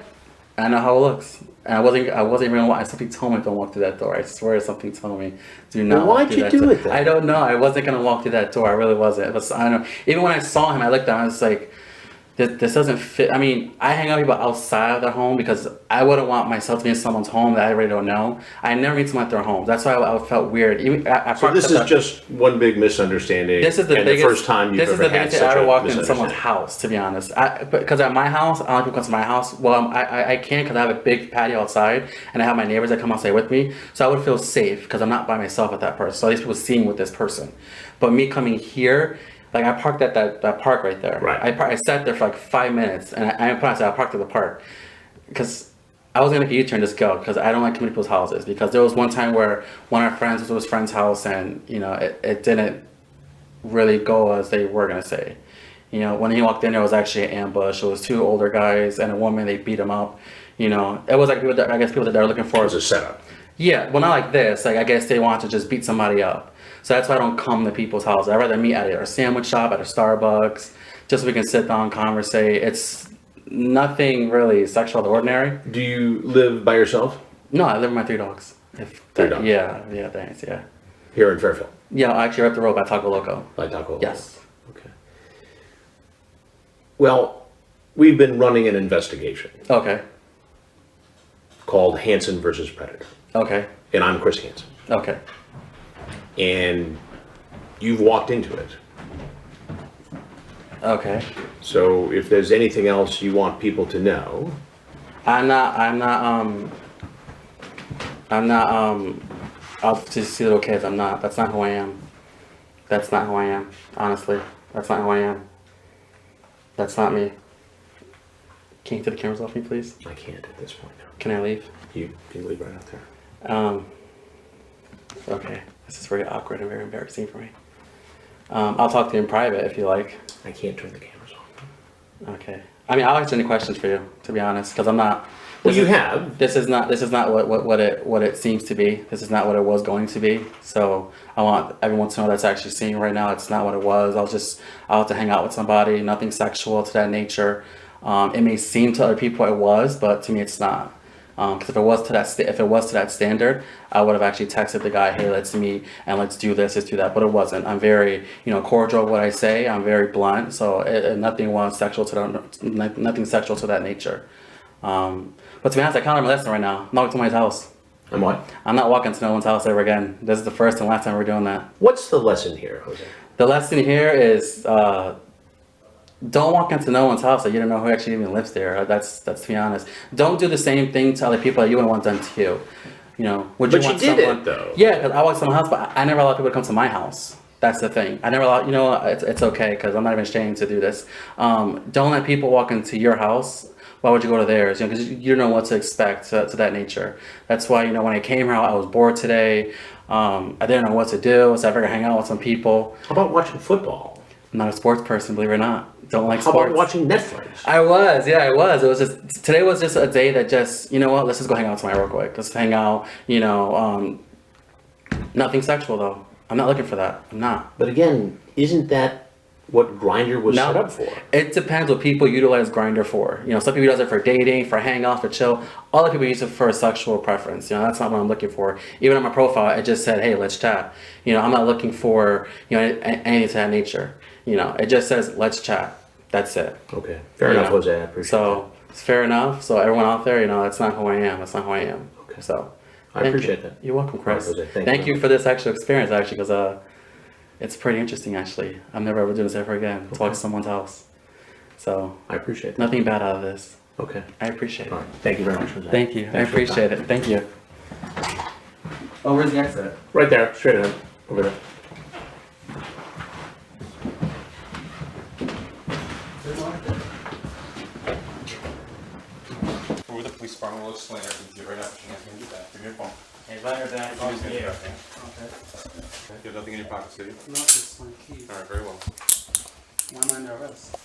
I know how it looks. And I wasn't even gonna walk. Something told me don't walk through that door. I swear something told me do not. Well, walk why'd through you that do door. it then? I don't know. I wasn't gonna walk through that door. I really wasn't. I don't know. Even when I saw him, I looked at him. I was like, this doesn't fit. I mean, I hang out with people outside of their home because I wouldn't want myself to be in someone's home that I really don't know. I never meet someone at their home. That's why I felt weird. Even So this is just one big misunderstanding. This is the biggest. The first time you've ever had such I ever a walked into someone's misunderstanding. house, to be honest. Because at my house, I don't like people come to my house. Well, I can because I have a big patio outside, and I have my neighbors that come outside with me, so I would feel safe because I'm not by myself with that person. So these people see me with this person, but me coming here. Like I parked at that park right there. Right. I sat there for like 5 minutes, and I parked at the park because I was gonna make a U-turn, just go because I don't like coming to people's houses. Because there was one time where one of our friends was to his friend's house, and it didn't really go as they were gonna say. You know, when he walked in, there was actually an ambush. It was 2 older guys and a woman. They beat him up. You know, it was like people that they're looking for. It was a setup. Yeah, well, not like this. Like I guess they want to just beat somebody up. So that's why I don't come to people's houses. I'd rather meet at a sandwich shop, at a Starbucks, just so we can sit down, conversate. It's nothing really sexual or ordinary. Do you live by yourself? No, I live with my 3 dogs. 3 dogs? Yeah, thanks, yeah. Here in Fairfield? Yeah, actually right up the road by Taco Loco. By Taco Loco? Yes. Okay. Well, we've been running an investigation. Okay. Called Hansen versus Predator. Okay. And I'm Chris Hansen. Okay. And you've walked into it. Okay. So if there's anything else you want people to know. I'll just see little kids. That's not who I am. That's not who I am. Honestly. That's not who I am. That's not me. Can you take the cameras off me, please? I can't at this point. No. Can I leave? You can leave right out there. Okay. This is very awkward and very embarrassing for me. I'll talk to you in private if you like. I can't turn the cameras on. Okay. I mean, I'll answer any questions for you, to be honest, because I'm not. Well, you have. This is not what it seems to be. This is not what it was going to be. So I want everyone to know that's actually seeing right now. It's not what it was. I'll have to hang out with somebody. Nothing sexual to that nature. It may seem to other people it was, but to me it's not. Because if it was to that standard, I would have actually texted the guy, hey, let's meet and let's do this, let's do that. But it wasn't. I'm very, cordial with what I say. I'm very blunt. So nothing was sexual nothing sexual to that nature. But to be honest, I can't listen right now. I'm not going to somebody's house. And what? I'm not walking to no one's house ever again. This is the first and last time we're doing that. What's the lesson here, Jose? The lesson here is don't walk into no one's house that you don't know who actually even lives there. That's to be honest. Don't do the same thing to other people that you wouldn't want done to you. But you did it though. Yeah, because I walked to someone's house, but I never allowed people to come to my house. That's the thing. I never allowed. It's okay because I'm not even ashamed to do this. Don't let people walk into your house. Why would you go to theirs? Because you don't know what to expect to that nature. That's why when I came here, I was bored today. I didn't know what to do, so I figured I'd hang out with some people. How about watching football? I'm not a sports person, believe it or not. Don't like How sports. about watching Netflix? I was. It was just today was just a day that just let's just go hang out tonight real quick. Let's hang out. Nothing sexual though. I'm not looking for that. I'm not. But again, isn't that what Grindr was set up for? It depends what people utilize Grindr for. Some people use it for dating, for hang out, for chill. Other people use it for a sexual preference. That's not what I'm looking for. Even on my profile, it just said, "Hey, let's chat." I'm not looking for anything to that nature. It just says, "Let's chat." That's it. Okay, fair enough, Jose. I appreciate So it's fair enough. So everyone out there, that's not who I am. That's not who I am. Okay. So I appreciate that. You're welcome, Chris. All right, Jose. Thank you for this actual experience, actually, because it's pretty interesting, actually. I'm never ever doing this ever again. Talk to someone's house. So I appreciate that. Nothing bad out of this. Okay. I appreciate it. All right. Thank you very much, Jose. Thank you. I Thanks for your appreciate time. it. Thank you. Oh, where's the exit? Right there, straight ahead, over there. with the police department, we'll explain everything to you right now. She can't do that. Give me your phone. Hey, let her back. Oh, you Yeah. okay. You have nothing in your pockets, do you? No, just my keys. All right, very well. Why am I under arrest?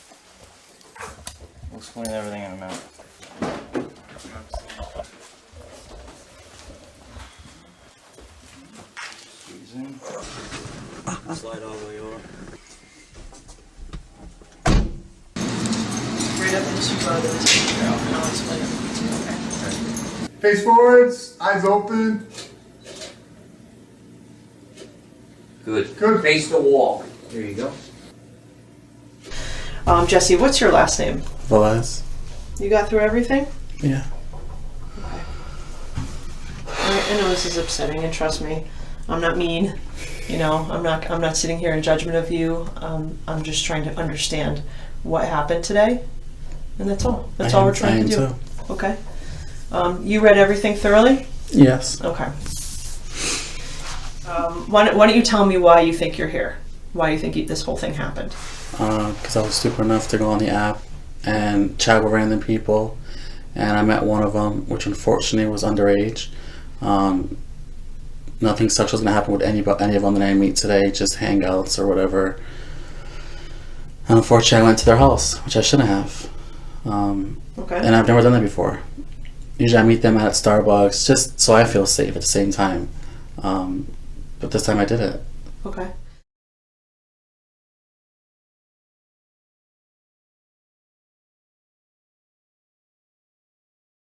We'll explain everything in a minute. Slide all the way over. Right up into the and I'll explain everything to you, okay? Face forwards, eyes open. Good. Good. Face the wall. There you go. Jesse, what's your last name? Velez. You got through everything? Yeah. I know this is upsetting, and trust me, I'm not mean. You know, I'm not sitting here in judgment of you. I'm just trying to understand what happened today, and that's all. That's all we're trying to do. Too. Okay. You read everything thoroughly? Yes. Okay. Why don't you tell me why you think you're here? Why you think this whole thing happened? Because I was stupid enough to go on the app and chat with random people, and I met one of them, which unfortunately was underage. Nothing sexual is going to happen with any of them that I meet today, just hangouts or whatever. And unfortunately I went to their house, which I shouldn't have. Okay. And I've never done that before. Usually I meet them at Starbucks just so I feel safe at the same time. But this time I did it. Okay.